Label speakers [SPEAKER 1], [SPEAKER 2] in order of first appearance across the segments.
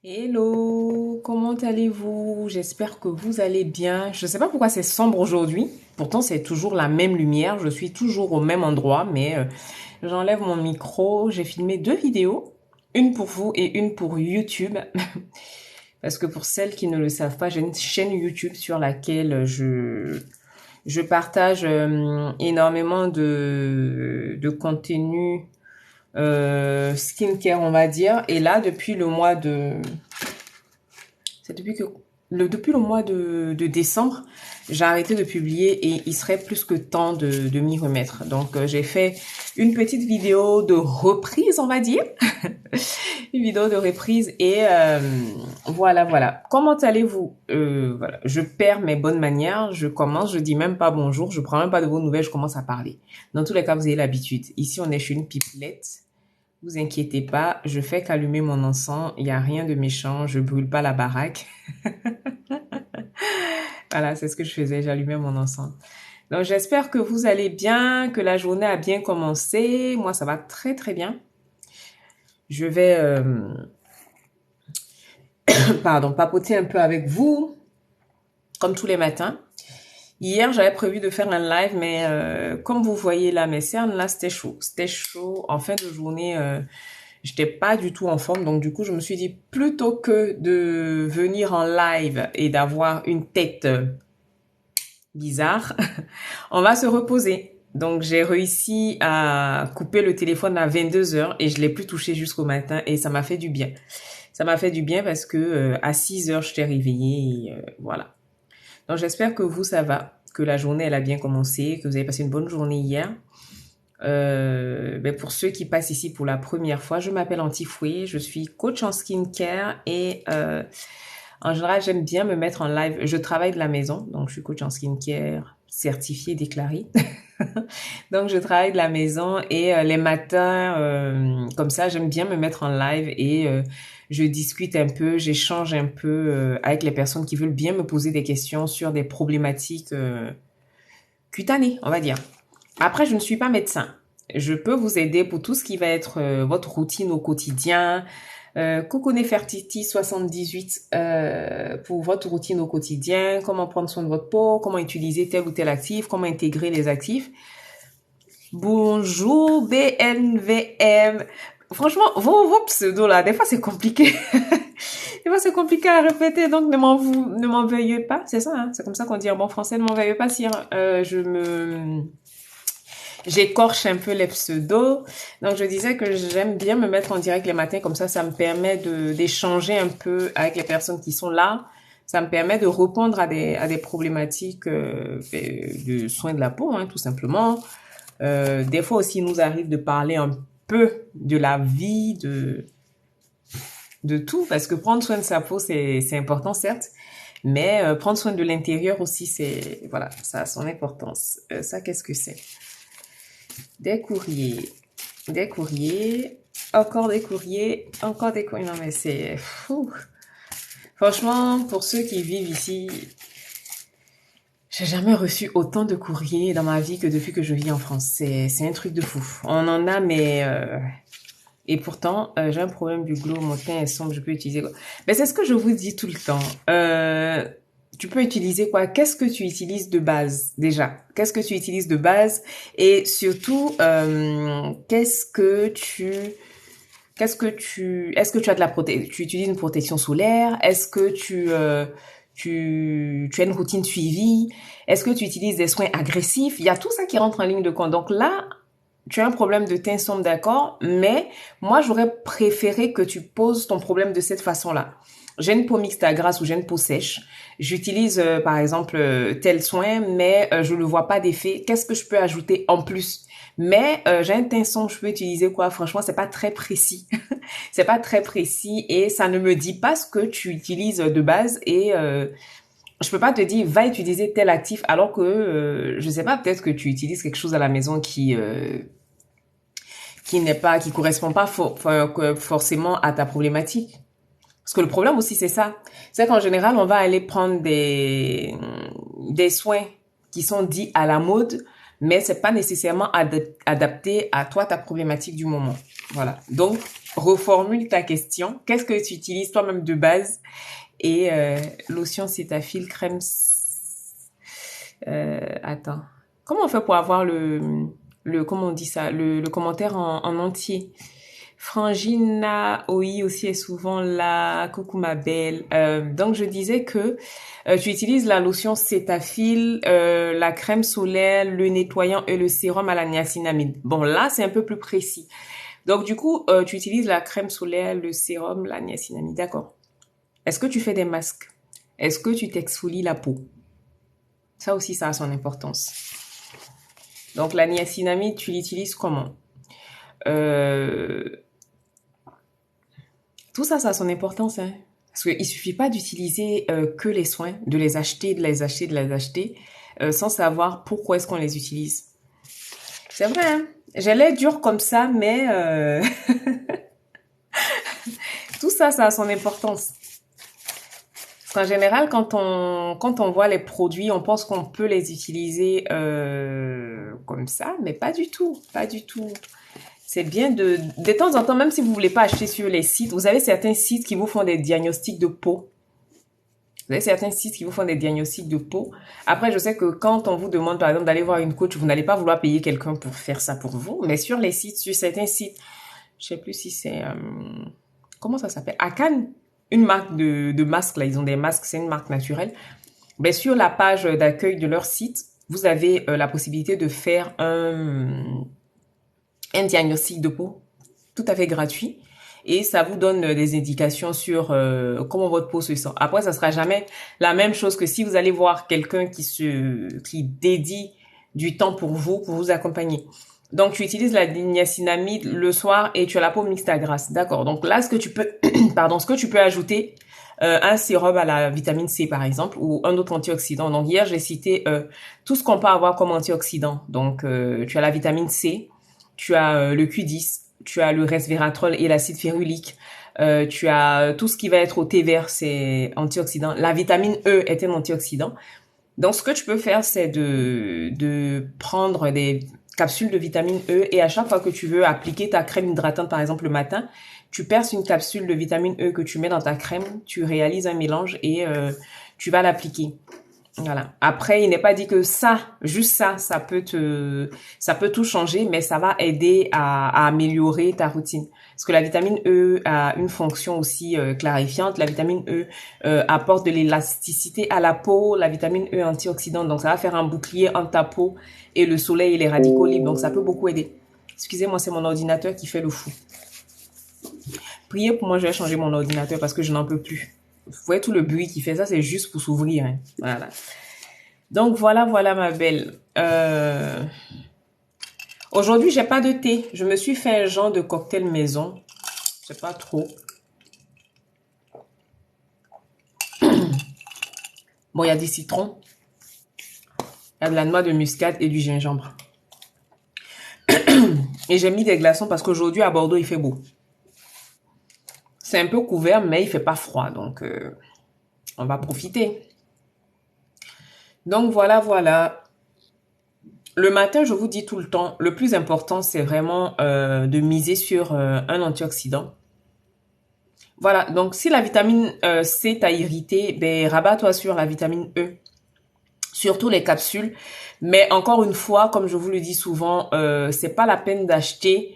[SPEAKER 1] Hello, comment allez-vous? J'espère que vous allez bien. Je ne sais pas pourquoi c'est sombre aujourd'hui. Pourtant, c'est toujours la même lumière. Je suis toujours au même endroit, mais j'enlève mon micro. J'ai filmé deux vidéos, une pour vous et une pour YouTube. Parce que pour celles qui ne le savent pas, j'ai une chaîne YouTube sur laquelle je partage énormément de contenu skincare, on va dire. Et là, depuis le mois de c'est depuis le mois de décembre, j'ai arrêté de publier et il serait plus que temps de m'y remettre. Donc, j'ai fait une petite vidéo de reprise, on va dire. Une vidéo de reprise et voilà. Comment allez-vous? Voilà, je perds mes bonnes manières. Je commence, je dis même pas bonjour, je prends même pas de vos nouvelles, je commence à parler. Dans tous les cas, vous avez l'habitude. Ici, on est chez une pipelette. Vous inquiétez pas, je fais qu'allumer mon encens, il n'y a rien de méchant, je brûle pas la baraque. Voilà, c'est ce que je faisais, j'allumais mon encens. Donc j'espère que vous allez bien, que la journée a bien commencé. Moi, ça va très très bien. Je vais, pardon, papoter un peu avec vous, comme tous les matins. Hier, j'avais prévu de faire un live, mais comme vous voyez là, mes cernes, là, c'était chaud. C'était chaud. En fin de journée, j'étais pas du tout en forme. Donc, du coup, je me suis dit, plutôt que de venir en live et d'avoir une tête bizarre, on va se reposer. Donc, j'ai réussi à couper le téléphone à 22 heures et je l'ai plus touché jusqu'au matin et ça m'a fait du bien. Ça m'a fait du bien parce que à 6 heures, je t'ai réveillée et voilà. Donc, j'espère que vous, ça va, que la journée, elle a bien commencé, que vous avez passé une bonne journée hier. Pour ceux qui passent ici pour la première fois, je m'appelle Antifoué, je suis coach en skincare et en général, j'aime bien me mettre en live. Je travaille de la maison, donc je suis coach en skincare certifié, déclaré. Donc, je travaille de la maison et les matins, comme ça, j'aime bien me mettre en live et je discute un peu, j'échange un peu avec les personnes qui veulent bien me poser des questions sur des problématiques cutanées, on va dire. Après, je ne suis pas médecin. Je peux vous aider pour tout ce qui va être votre routine au quotidien. Coco Nefertiti 78 pour votre routine au quotidien, comment prendre soin de votre peau, comment utiliser tel ou tel actif, comment intégrer les actifs. Bonjour BNVM. Franchement, vos pseudos là, des fois c'est compliqué. Des fois c'est compliqué à répéter, donc ne m'en veuillez pas. C'est ça, hein, c'est comme ça qu'on dit en bon français, ne m'en veuillez pas si j'écorche un peu les pseudos. Donc je disais que j'aime bien me mettre en direct les matins, comme ça me permet d'échanger un peu avec les personnes qui sont là. Ça me permet de répondre à des problématiques de soins de la peau, hein, tout simplement. Des fois aussi, il nous arrive de parler un peu de la vie, de tout, parce que prendre soin de sa peau, c'est important, certes, mais prendre soin de l'intérieur aussi, voilà, ça a son importance. Ça, qu'est-ce que c'est? Des courriers, des courriers, encore des courriers, encore des courriers. Non, mais c'est fou. Franchement, pour ceux qui vivent ici, j'ai jamais reçu autant de courriers dans ma vie que depuis que je vis en France. C'est un truc de fou. On en a, mais et pourtant, j'ai un problème du glow, mon teint est sombre, je peux utiliser quoi? Mais c'est ce que je vous dis tout le temps. Tu peux utiliser quoi? Qu'est-ce que tu utilises de base déjà? Qu'est-ce que tu utilises de base? Et surtout, est-ce que tu as de la protection? Tu utilises une protection solaire? Est-ce que tu as une routine suivie? Est-ce que tu utilises des soins agressifs? Il y a tout ça qui rentre en ligne de compte. Donc là, tu as un problème de teint sombre, d'accord, mais moi, j'aurais préféré que tu poses ton problème de cette façon-là. J'ai une peau mixte à grasse ou j'ai une peau sèche. J'utilise, par exemple, tel soin, mais je ne vois pas d'effet. Qu'est-ce que je peux ajouter en plus? Mais j'ai un teint sombre, je peux utiliser quoi? Franchement, c'est pas très précis. C'est pas très précis et ça ne me dit pas ce que tu utilises de base et je peux pas te dire va utiliser tel actif alors que je sais pas, peut-être que tu utilises quelque chose à la maison qui correspond pas forcément à ta problématique. Parce que le problème aussi, c'est ça. C'est qu'en général, on va aller prendre des soins qui sont dits à la mode, mais c'est pas nécessairement adapté à toi, ta problématique du moment. Voilà. Donc, reformule ta question. Qu'est-ce que tu utilises toi-même de base? Et lotion Cetaphil, crème... attends. Comment on fait pour avoir comment on dit ça? Le commentaire en entier? Frangina, oui, aussi est souvent là. Coucou ma belle. Donc je disais que tu utilises la lotion Cetaphil, la crème solaire, le nettoyant et le sérum à la niacinamide. Bon là c'est un peu plus précis. Donc du coup tu utilises la crème solaire, le sérum, la niacinamide. D'accord. Est-ce que tu fais des masques? Est-ce que tu t'exfolies la peau? Ça aussi ça a son importance. Donc la niacinamide tu l'utilises comment? Tout ça, ça a son importance, hein. Parce qu'il suffit pas d'utiliser que les soins, de les acheter, sans savoir pourquoi est-ce qu'on les utilise. C'est vrai, hein. J'ai l'air dur comme ça, mais tout ça, ça a son importance. Parce qu'en général, quand on voit les produits, on pense qu'on peut les utiliser comme ça, mais pas du tout, pas du tout. C'est bien de temps en temps, même si vous voulez pas acheter sur les sites, vous avez certains sites qui vous font des diagnostics de peau. Vous avez certains sites qui vous font des diagnostics de peau. Après, je sais que quand on vous demande, par exemple, d'aller voir une coach, vous n'allez pas vouloir payer quelqu'un pour faire ça pour vous. Mais sur les sites, sur certains sites, je sais plus si c'est, comment ça s'appelle? Akan, une marque de masques, là, ils ont des masques, c'est une marque naturelle. Mais sur la page d'accueil de leur site, vous avez la possibilité de faire un diagnostic de peau tout à fait gratuit et ça vous donne des indications sur comment votre peau se sent. Après, ça sera jamais la même chose que si vous allez voir quelqu'un qui dédie du temps pour vous accompagner. Donc, tu utilises la niacinamide le soir et tu as la peau mixte à grasse. D'accord. Donc là, ce que tu peux, pardon, ce que tu peux ajouter, un sérum à la vitamine C par exemple ou un autre antioxydant. Donc hier, j'ai cité tout ce qu'on peut avoir comme antioxydant. Donc, tu as la vitamine C, tu as le Q10, tu as le resveratrol et l'acide férulique, tu as tout ce qui va être au thé vert, c'est antioxydant. La vitamine E est un antioxydant. Donc, ce que tu peux faire, c'est de prendre des capsules de vitamine E et à chaque fois que tu veux appliquer ta crème hydratante, par exemple le matin, tu perces une capsule de vitamine E que tu mets dans ta crème, tu réalises un mélange et tu vas l'appliquer. Voilà. Après, il n'est pas dit que ça, juste ça, ça peut tout changer, mais ça va aider à améliorer ta routine. Parce que la vitamine E a une fonction aussi clarifiante. La vitamine E apporte de l'élasticité à la peau. La vitamine E antioxydante, donc ça va faire un bouclier entre ta peau et le soleil et les radicaux libres. Donc ça peut beaucoup aider. Excusez-moi, c'est mon ordinateur qui fait le fou. Priez pour moi, je vais changer mon ordinateur parce que je n'en peux plus. Vous voyez tout le bruit qu'il fait, ça c'est juste pour s'ouvrir. Hein. Voilà. Donc voilà ma belle. Aujourd'hui, j'ai pas de thé. Je me suis fait un genre de cocktail maison. Je sais pas trop. Bon, il y a des citrons. Il y a de la noix de muscade et du gingembre. Et j'ai mis des glaçons parce qu'aujourd'hui à Bordeaux, il fait beau. C'est un peu couvert, mais il fait pas froid. Donc, on va profiter. Donc, voilà. Le matin, je vous dis tout le temps, le plus important, c'est vraiment de miser sur un antioxydant. Voilà, donc si la vitamine C t'a irrité, ben, rabat-toi sur la vitamine E. Surtout les capsules. Mais encore une fois, comme je vous le dis souvent, c'est pas la peine d'acheter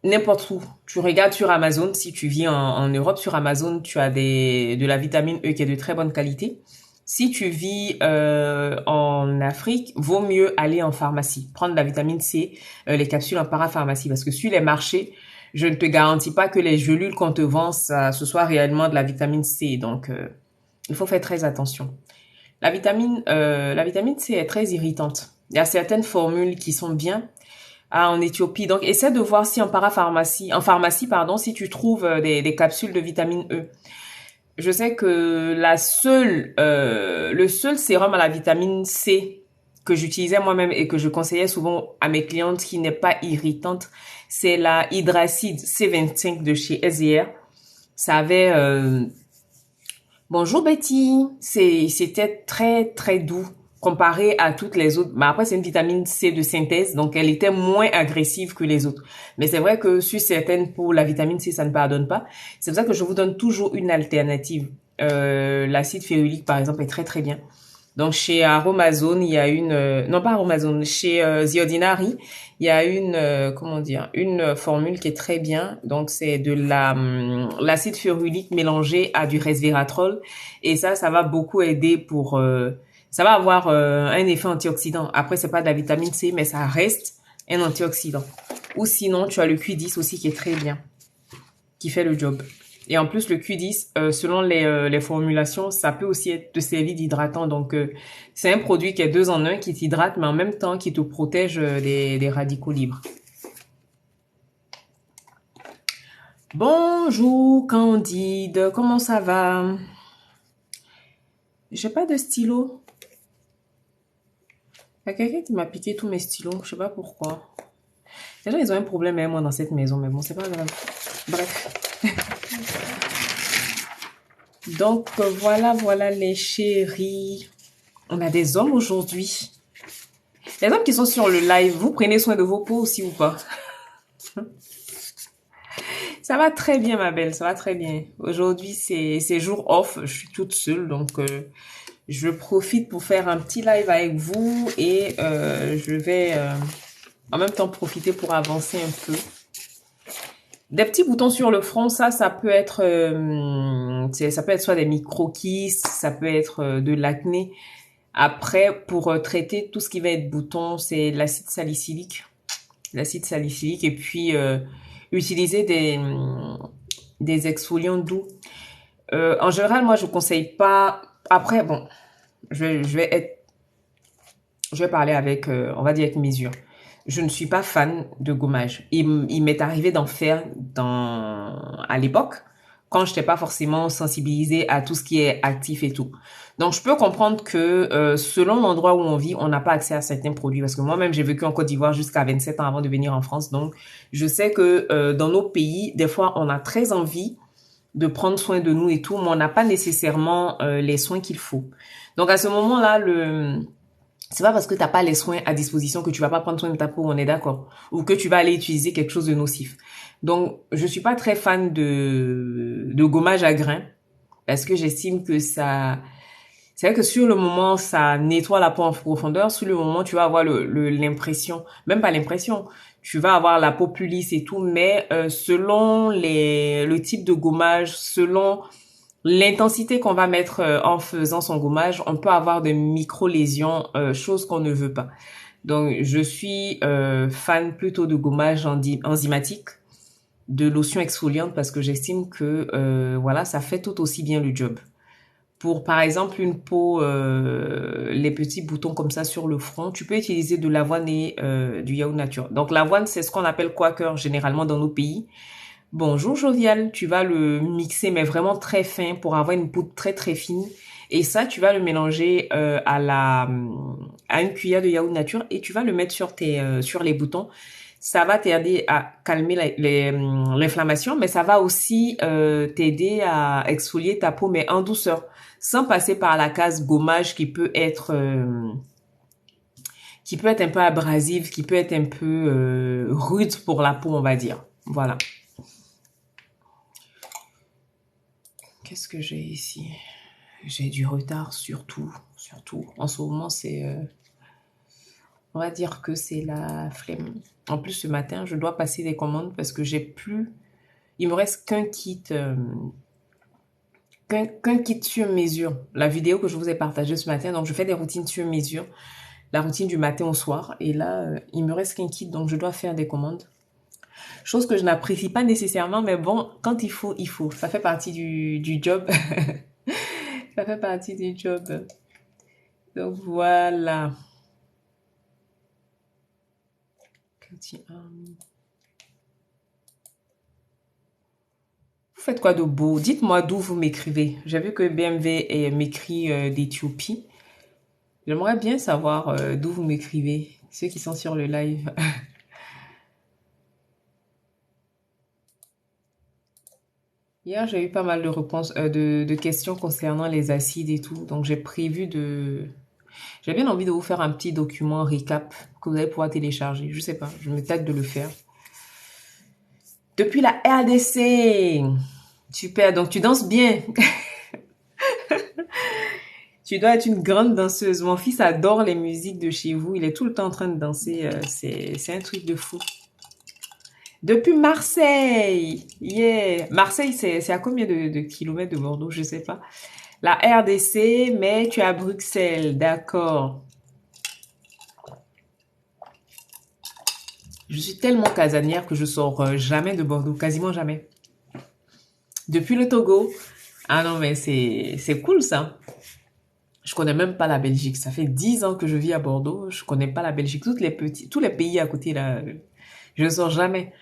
[SPEAKER 1] n'importe où. Tu regardes sur Amazon, si tu vis en Europe, sur Amazon, tu as de la vitamine E qui est de très bonne qualité. Si tu vis en Afrique, vaut mieux aller en pharmacie, prendre la vitamine C, les capsules en parapharmacie, parce que sur les marchés, je ne te garantis pas que les gélules qu'on te vend, ce soit réellement de la vitamine C. Donc, il faut faire très attention. La vitamine C est très irritante. Il y a certaines formules qui sont bien en Éthiopie. Donc, essaie de voir si en pharmacie, pardon, si tu trouves des capsules de vitamine E. Je sais que le seul sérum à la vitamine C que j'utilisais moi-même et que je conseillais souvent à mes clientes qui n'est pas irritante, c'est la Hydracide C25 de chez SDR. Ça avait, bonjour Betty, c'était très très doux. comparé à toutes les autres. Mais après, c'est une vitamine C de synthèse, donc elle était moins agressive que les autres. Mais c'est vrai que sur certaines peaux, la vitamine C, ça ne pardonne pas. C'est pour ça que je vous donne toujours une alternative. L'acide férulique, par exemple, est très très bien. Donc chez Aromazone, il y a une non pas Aromazone, chez The Ordinary, il y a une comment dire, une formule qui est très bien. Donc c'est de l'acide férulique mélangé à du resveratrol et ça va beaucoup aider pour ça va avoir un effet antioxydant. Après c'est pas de la vitamine C mais ça reste un antioxydant. Ou sinon, tu as le Q10 aussi qui est très bien, qui fait le job. Et en plus, le Q10, selon les formulations, ça peut aussi être te servir d'hydratant. Donc, c'est un produit qui est deux en un, qui t'hydrate, mais en même temps qui te protège des radicaux libres. Bonjour Candide, comment ça va? J'ai pas de stylo. Il y a quelqu'un qui m'a piqué tous mes stylos, je sais pas pourquoi. Les gens, ils ont un problème avec moi dans cette maison, mais bon, c'est pas grave. Bref. Donc, voilà les chéris. On a des hommes aujourd'hui. Les hommes qui sont sur le live, vous prenez soin de vos peaux aussi ou pas? Ça va très bien, ma belle, ça va très bien. Aujourd'hui, c'est jour off, je suis toute seule, donc je profite pour faire un petit live avec vous et je vais en même temps profiter pour avancer un peu. Des petits boutons sur le front, ça peut être ça peut être soit des micro-kystes, ça peut être de l'acné. Après, pour traiter tout ce qui va être bouton, c'est l'acide salicylique. L'acide salicylique et puis utiliser des exfoliants doux. En général, moi, je conseille pas. Après, bon, je vais parler avec, on va dire avec mesure. Je ne suis pas fan de gommage. Il m'est arrivé d'en faire à l'époque, quand je n'étais pas forcément sensibilisée à tout ce qui est actif et tout. Donc, je peux comprendre que selon l'endroit où on vit, on n'a pas accès à certains produits. Parce que moi-même, j'ai vécu en Côte d'Ivoire jusqu'à 27 ans avant de venir en France. Donc, je sais que dans nos pays, des fois, on a très envie de prendre soin de nous et tout, mais on n'a pas nécessairement les soins qu'il faut. Donc, à ce moment-là, c'est pas parce que t'as pas les soins à disposition que tu vas pas prendre soin de ta peau, on est d'accord, ou que tu vas aller utiliser quelque chose de nocif. Donc, je suis pas très fan de gommage à grains parce que j'estime que c'est vrai que sur le moment, ça nettoie la peau en profondeur. Sur le moment, tu vas avoir l'impression, même pas l'impression, tu vas avoir la peau plus lisse et tout, mais selon le type de gommage, selon l'intensité qu'on va mettre en faisant son gommage, on peut avoir des micro-lésions, choses qu'on ne veut pas. Donc, je suis fan plutôt de gommage enzymatique, de lotion exfoliante parce que j'estime que voilà, ça fait tout aussi bien le job. Pour par exemple une peau, les petits boutons comme ça sur le front, tu peux utiliser de l'avoine et du yaourt nature. Donc l'avoine, c'est ce qu'on appelle quaker généralement dans nos pays. Bonjour Jovial, tu vas le mixer mais vraiment très fin pour avoir une poudre très très fine. Et ça, tu vas le mélanger à une cuillère de yaourt nature et tu vas le mettre sur les boutons. Ça va t'aider à calmer l'inflammation, mais ça va aussi t'aider à exfolier ta peau, mais en douceur, sans passer par la case gommage qui peut être un peu abrasive, qui peut être un peu rude pour la peau, on va dire. Voilà. Qu'est-ce que j'ai ici? J'ai du retard surtout. En ce moment, on va dire que c'est la flemme. En plus, ce matin, je dois passer des commandes parce que il me reste qu'un kit sur mesure. La vidéo que je vous ai partagée ce matin, donc je fais des routines sur mesure. La routine du matin au soir. Et là, il me reste qu'un kit, donc je dois faire des commandes. Chose que je n'apprécie pas nécessairement, mais bon, quand il faut, il faut. Ça fait partie du job. Ça fait partie du job. Donc voilà. Vous faites quoi de beau? Dites-moi d'où vous m'écrivez. J'ai vu que BMV m'écrit d'Éthiopie. J'aimerais bien savoir d'où vous m'écrivez, ceux qui sont sur le live. Hier, j'ai eu pas mal de réponses, de questions concernant les acides et tout. Donc, j'ai prévu J'ai bien envie de vous faire un petit document récap que vous allez pouvoir télécharger. Je sais pas, je me tâte de le faire. Depuis la RDC. Super, donc tu danses bien. Tu dois être une grande danseuse. Mon fils adore les musiques de chez vous. Il est tout le temps en train de danser. C'est un truc de fou. Depuis Marseille. Yeah. Marseille, c'est à combien de kilomètres de Bordeaux? Je sais pas. La RDC, mais tu es à Bruxelles. D'accord. Je suis tellement casanière que je sors jamais de Bordeaux. Quasiment jamais. Depuis le Togo. Ah non, mais c'est cool ça. Je connais même pas la Belgique. Ça fait 10 ans que je vis à Bordeaux. Je connais pas la Belgique. Tous les pays à côté là, je ne sors jamais.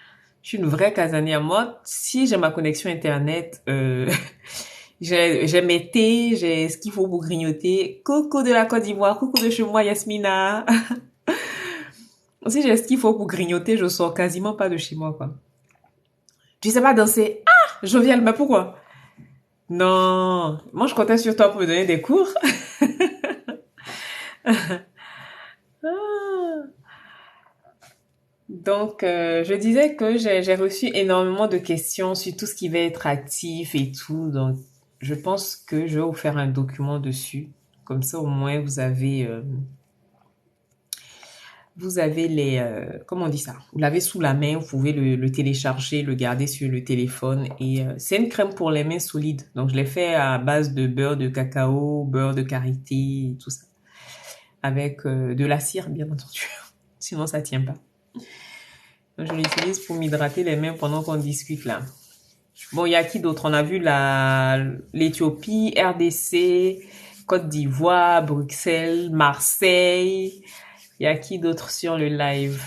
[SPEAKER 1] Je suis une vraie casanière. Moi, si j'ai ma connexion internet, j'ai mes thés, j'ai ce qu'il faut pour grignoter. Coco de la Côte d'Ivoire, coucou de chez moi, Yasmina. Si j'ai ce qu'il faut pour grignoter, je sors quasiment pas de chez moi, quoi. Tu sais pas danser? Ah, Jovial, mais pourquoi? Non, moi je comptais sur toi pour me donner des cours. Donc, je disais que j'ai reçu énormément de questions sur tout ce qui va être actif et tout. Donc, je pense que je vais vous faire un document dessus. Comme ça, au moins, vous avez les, comment on dit ça? Vous l'avez sous la main, vous pouvez le télécharger, le garder sur le téléphone. Et c'est une crème pour les mains solides. Donc, je l'ai fait à base de beurre de cacao, beurre de karité, tout ça. Avec de la cire, bien entendu. Sinon, ça tient pas. Je l'utilise pour m'hydrater les mains pendant qu'on discute là. Bon, il y a qui d'autre? On a vu l'Éthiopie, RDC, Côte d'Ivoire, Bruxelles, Marseille. Il y a qui d'autre sur le live?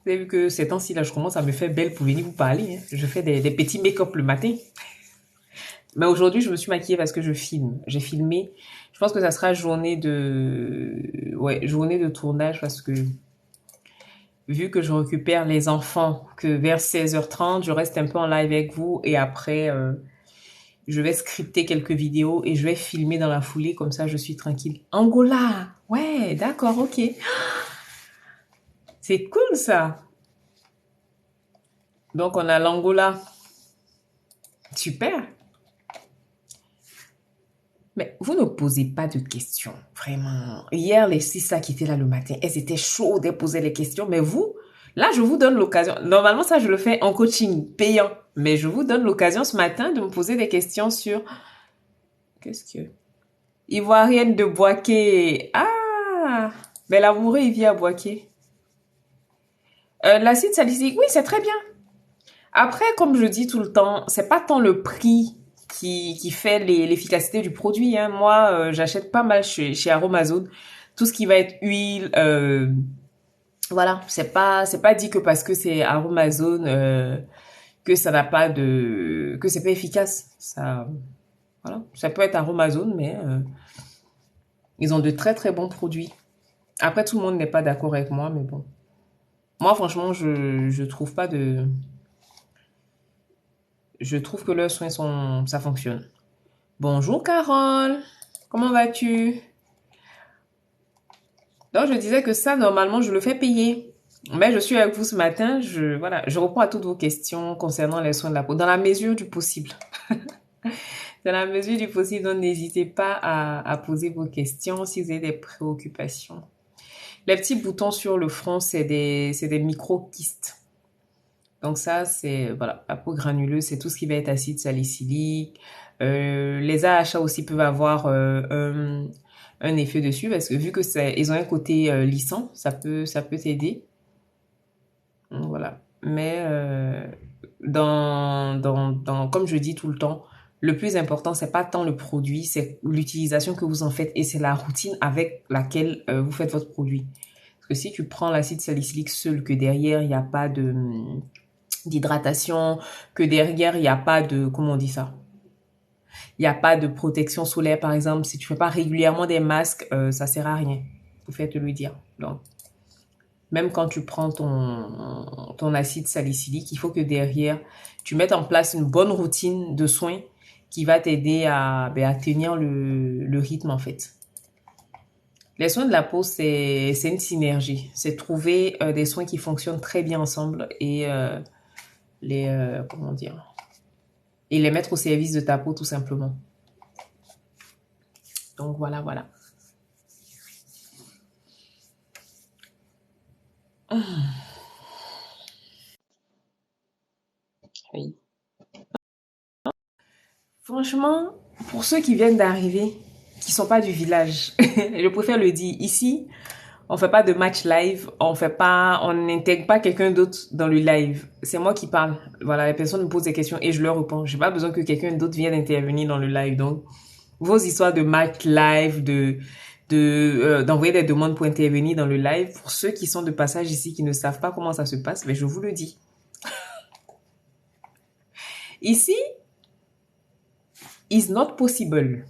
[SPEAKER 1] Vous avez vu que ces temps-ci là, je commence à me faire belle pour venir vous parler. Hein. Je fais des petits make-up le matin. Mais aujourd'hui, je me suis maquillée parce que je filme. J'ai filmé. Je pense que ça sera journée de tournage parce que vu que je récupère les enfants, que vers 16h30, je reste un peu en live avec vous et après, je vais scripter quelques vidéos et je vais filmer dans la foulée, comme ça je suis tranquille. Angola! Ouais, d'accord, ok. C'est cool ça! Donc on a l'Angola. Super! Mais vous ne posez pas de questions, vraiment. Hier, les 6 qui étaient là le matin, elles étaient chaudes, elles posaient les questions. Mais vous, là, je vous donne l'occasion. Normalement, ça, je le fais en coaching payant. Mais je vous donne l'occasion ce matin de me poser des questions sur... Qu'est-ce que... Ivoirienne de Boaké. Ah! Mais l'amoureux, il vit à Boaké. L'acide salicylique, oui, c'est très bien. Après, comme je dis tout le temps, c'est pas tant le prix qui fait l'efficacité du produit. Hein. Moi, j'achète pas mal chez Aromazone. Tout ce qui va être huile, voilà, c'est pas dit que parce que c'est Aromazone que ça n'a pas de que c'est pas efficace. Ça, voilà, ça peut être Aromazone, mais ils ont de très très bons produits. Après, tout le monde n'est pas d'accord avec moi, mais bon. Moi, franchement, je trouve pas de je trouve que leurs soins ça fonctionne. Bonjour Carole, comment vas-tu? Donc je disais que ça, normalement, je le fais payer. Mais je suis avec vous ce matin, voilà, je réponds à toutes vos questions concernant les soins de la peau, dans la mesure du possible. Dans la mesure du possible, donc n'hésitez pas à poser vos questions si vous avez des préoccupations. Les petits boutons sur le front, c'est des micro-kystes. Donc ça, c'est, voilà, la peau granuleuse, c'est tout ce qui va être acide salicylique. Les AHA aussi peuvent avoir un effet dessus parce que vu que ils ont un côté lissant, ça peut t'aider. Voilà. Mais comme je dis tout le temps, le plus important, c'est pas tant le produit, c'est l'utilisation que vous en faites et c'est la routine avec laquelle vous faites votre produit. Parce que si tu prends l'acide salicylique seul, que derrière, il n'y a pas d'hydratation, que derrière, il n'y a pas de, comment on dit ça? Il n'y a pas de protection solaire, par exemple. Si tu fais pas régulièrement des masques, ça sert à rien. Faut faire te le dire. Donc, même quand tu prends ton acide salicylique, il faut que derrière, tu mettes en place une bonne routine de soins qui va t'aider à tenir le rythme en fait. Les soins de la peau, c'est une synergie. C'est trouver des soins qui fonctionnent très bien ensemble et comment dire, et les mettre au service de ta peau tout simplement. Donc voilà, voilà. Oui. Franchement, pour ceux qui viennent d'arriver, qui sont pas du village, je préfère le dire ici. On fait pas de match live, on n'intègre pas quelqu'un d'autre dans le live. C'est moi qui parle. Voilà, les personnes me posent des questions et je leur réponds. J'ai pas besoin que quelqu'un d'autre vienne intervenir dans le live. Donc, vos histoires de match live, d'envoyer des demandes pour intervenir dans le live, pour ceux qui sont de passage ici, qui ne savent pas comment ça se passe, mais je vous le dis. Ici, is not possible.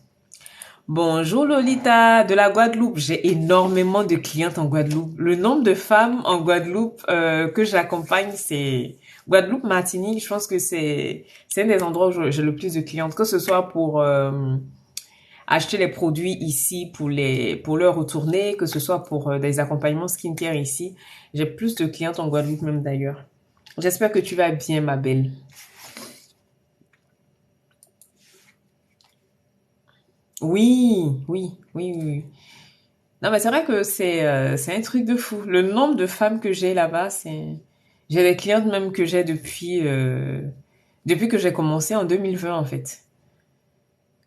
[SPEAKER 1] Bonjour Lolita de la Guadeloupe. J'ai énormément de clientes en Guadeloupe. Le nombre de femmes en Guadeloupe que j'accompagne, c'est Guadeloupe, Martinique. Je pense que c'est un des endroits où j'ai le plus de clientes, que ce soit pour acheter les produits ici pour leur retourner, que ce soit pour des accompagnements skincare ici. J'ai plus de clientes en Guadeloupe même d'ailleurs. J'espère que tu vas bien, ma belle. Oui, oui, oui, oui, oui. Non, mais c'est vrai que c'est un truc de fou. Le nombre de femmes que j'ai là-bas, j'ai des clientes même que j'ai depuis que j'ai commencé en 2020 en fait.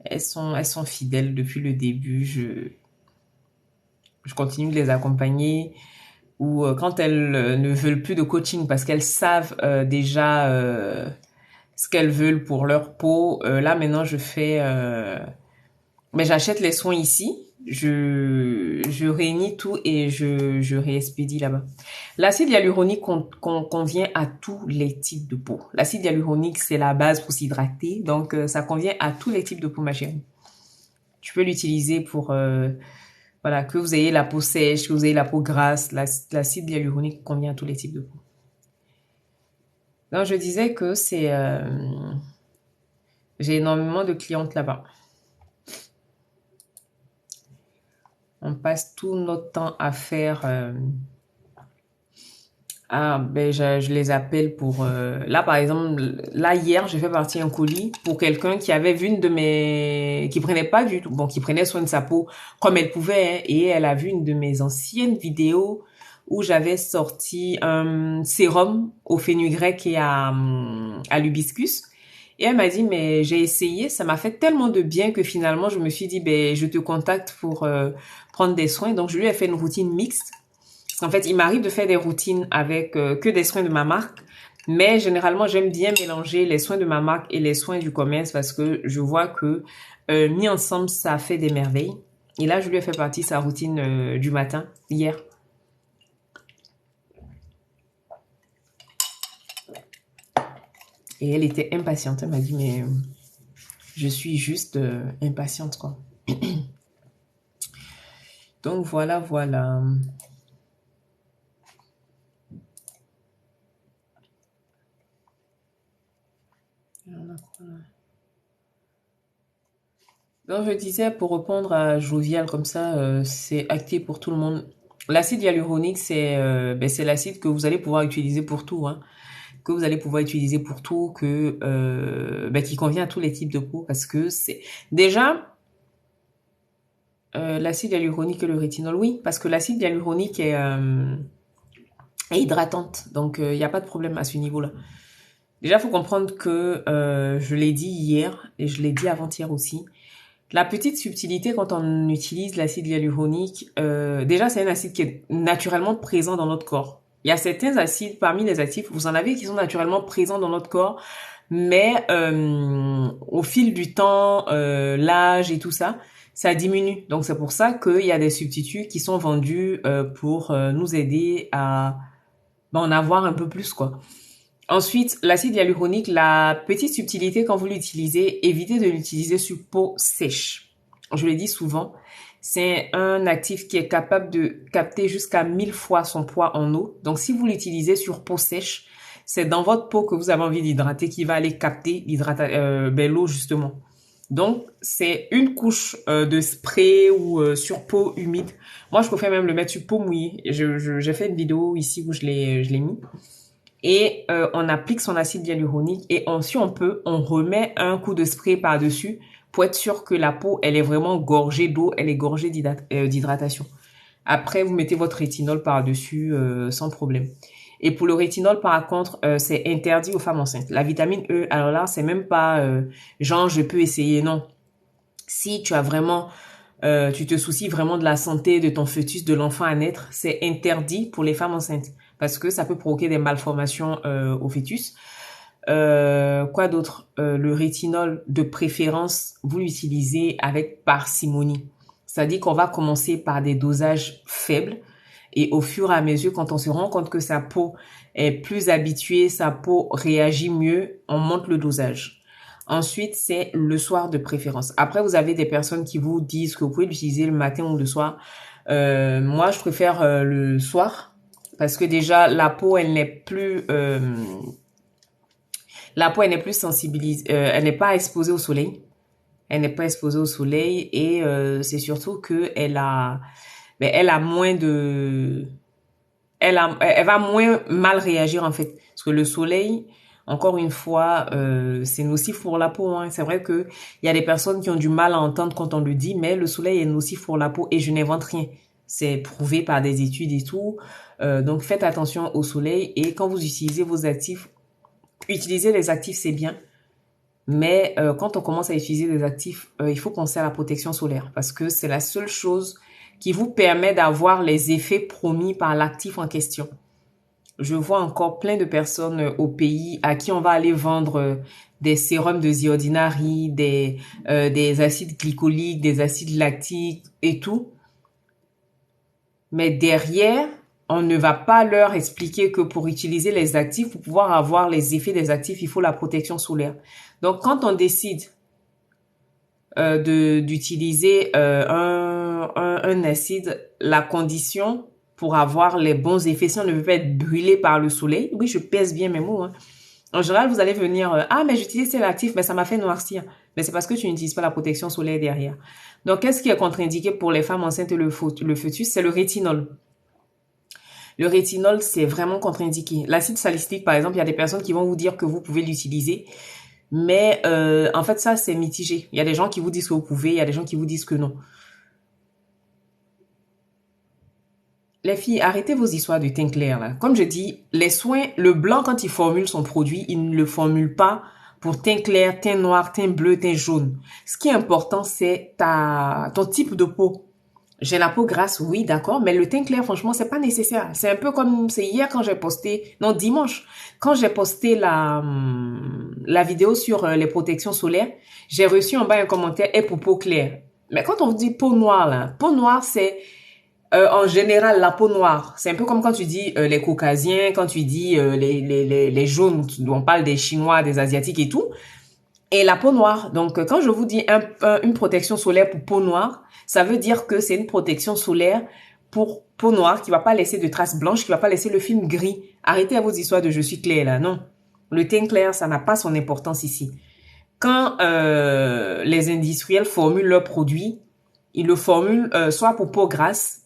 [SPEAKER 1] Elles sont fidèles depuis le début. Je continue de les accompagner ou quand elles ne veulent plus de coaching parce qu'elles savent déjà ce qu'elles veulent pour leur peau. Là maintenant, mais j'achète les soins ici, je réunis tout et je réexpédie là-bas. L'acide hyaluronique convient à tous les types de peau. L'acide hyaluronique, c'est la base pour s'hydrater, donc ça convient à tous les types de peau, ma chérie. Tu peux l'utiliser pour, voilà, que vous ayez la peau sèche, que vous ayez la peau grasse. L'acide hyaluronique convient à tous les types de peau. Donc, je disais que j'ai énormément de clientes là-bas. On passe tout notre temps à faire. Ben je les appelle pour. Là, par exemple, là hier, j'ai fait partir un colis pour quelqu'un qui avait vu qui prenait pas du tout, bon, qui prenait soin de sa peau comme elle pouvait, hein, et elle a vu une de mes anciennes vidéos où j'avais sorti un sérum au fenugrec et à l'hibiscus. Et elle m'a dit, mais j'ai essayé, ça m'a fait tellement de bien que finalement, je me suis dit, ben, je te contacte pour prendre des soins. Donc, je lui ai fait une routine mixte. Parce qu'en fait, il m'arrive de faire des routines avec que des soins de ma marque. Mais généralement, j'aime bien mélanger les soins de ma marque et les soins du commerce parce que je vois que mis ensemble, ça fait des merveilles. Et là, je lui ai fait partie de sa routine du matin, hier. Et elle était impatiente. Elle m'a dit, mais je suis juste impatiente, quoi. Donc, voilà, voilà. Donc, je disais, pour répondre à Jovial comme ça, c'est acté pour tout le monde. L'acide hyaluronique, c'est l'acide que vous allez pouvoir utiliser pour tout, hein. Que vous allez pouvoir utiliser pour tout, qui convient à tous les types de peau, parce que c'est déjà l'acide hyaluronique et le rétinol, oui, parce que l'acide hyaluronique est hydratante, donc il n'y a pas de problème à ce niveau-là. Déjà, il faut comprendre que je l'ai dit hier et je l'ai dit avant-hier aussi. La petite subtilité quand on utilise l'acide hyaluronique, déjà c'est un acide qui est naturellement présent dans notre corps. Il y a certains acides, parmi les actifs, vous en avez qui sont naturellement présents dans notre corps, mais au fil du temps, l'âge et tout ça, ça diminue. Donc c'est pour ça qu'il y a des substituts qui sont vendus pour nous aider à en avoir un peu plus, quoi. Ensuite, l'acide hyaluronique, la petite subtilité quand vous l'utilisez, évitez de l'utiliser sur peau sèche. Je le dis souvent, c'est un actif qui est capable de capter jusqu'à 1000 fois son poids en eau. Donc, si vous l'utilisez sur peau sèche, c'est dans votre peau que vous avez envie d'hydrater qui va aller capter l'eau justement. Donc, c'est une couche de spray ou sur peau humide. Moi, je préfère même le mettre sur peau mouillée. J'ai fait une vidéo ici où je l'ai mis. Et on applique son acide hyaluronique et si on peut, on remet un coup de spray par-dessus pour être sûr que la peau, elle est vraiment gorgée d'eau, elle est gorgée d'hydratation. Après, vous mettez votre rétinol par-dessus sans problème. Et pour le rétinol, par contre, c'est interdit aux femmes enceintes. La vitamine E, alors là, c'est même pas genre je peux essayer, non. Si tu as vraiment, tu te soucies vraiment de la santé de ton fœtus, de l'enfant à naître, c'est interdit pour les femmes enceintes parce que ça peut provoquer des malformations au fœtus. Quoi d'autre? Le rétinol, de préférence, vous l'utilisez avec parcimonie. C'est-à-dire qu'on va commencer par des dosages faibles et au fur et à mesure, quand on se rend compte que sa peau est plus habituée, sa peau réagit mieux, on monte le dosage. Ensuite, c'est le soir de préférence. Après, vous avez des personnes qui vous disent que vous pouvez l'utiliser le matin ou le soir. Moi, je préfère le soir parce que déjà, la peau, elle n'est plus... la peau, elle n'est plus sensibilisée, elle n'est pas exposée au soleil. Elle n'est pas exposée au soleil et c'est surtout que elle a moins de, elle va moins mal réagir en fait. Parce que le soleil, encore une fois, c'est nocif pour la peau. Hein. C'est vrai que il y a des personnes qui ont du mal à entendre quand on le dit, mais le soleil est nocif pour la peau et je n'invente rien. C'est prouvé par des études et tout. Donc faites attention au soleil et quand vous utilisez vos actifs, utiliser les actifs c'est bien. Mais quand on commence à utiliser des actifs, il faut penser à la protection solaire parce que c'est la seule chose qui vous permet d'avoir les effets promis par l'actif en question. Je vois encore plein de personnes au pays à qui on va aller vendre des sérums de The Ordinary, des acides glycoliques, des acides lactiques et tout. Mais derrière, on ne va pas leur expliquer que pour utiliser les actifs, pour pouvoir avoir les effets des actifs, il faut la protection solaire. Donc, quand on décide d'utiliser un acide, la condition pour avoir les bons effets, si on ne veut pas être brûlé par le soleil, oui, je pèse bien mes mots, hein. En général, vous allez venir, ah, mais j'utilise tel actif, mais ça m'a fait noircir. Mais c'est parce que tu n'utilises pas la protection solaire derrière. Donc, qu'est-ce qui est contre-indiqué pour les femmes enceintes et le fœtus? C'est le rétinol. Le rétinol, c'est vraiment contre-indiqué. L'acide salicylique, par exemple, il y a des personnes qui vont vous dire que vous pouvez l'utiliser. Mais en fait, ça, c'est mitigé. Il y a des gens qui vous disent que vous pouvez, il y a des gens qui vous disent que non. Les filles, arrêtez vos histoires de teint clair, là. Comme je dis, les soins, le blanc, quand il formule son produit, il ne le formule pas pour teint clair, teint noir, teint bleu, teint jaune. Ce qui est important, c'est ton type de peau. J'ai la peau grasse, oui, d'accord, mais le teint clair, franchement, c'est pas nécessaire. C'est un peu comme, c'est hier quand j'ai posté, non, dimanche, quand j'ai posté la vidéo sur les protections solaires, j'ai reçu en bas un commentaire, et pour peau claire. Mais quand on vous dit peau noire, là, peau noire, c'est, en général, la peau noire. C'est un peu comme quand tu dis les caucasiens, quand tu dis les jaunes, on parle des Chinois, des Asiatiques et tout. Et la peau noire. Donc, quand je vous dis une protection solaire pour peau noire, ça veut dire que c'est une protection solaire pour peau noire qui va pas laisser de traces blanches, qui va pas laisser le film gris. Arrêtez à vos histoires de je suis clair là. Non. Le teint clair, ça n'a pas son importance ici. Quand les industriels formulent leurs produits, ils le formulent soit pour peau grasse,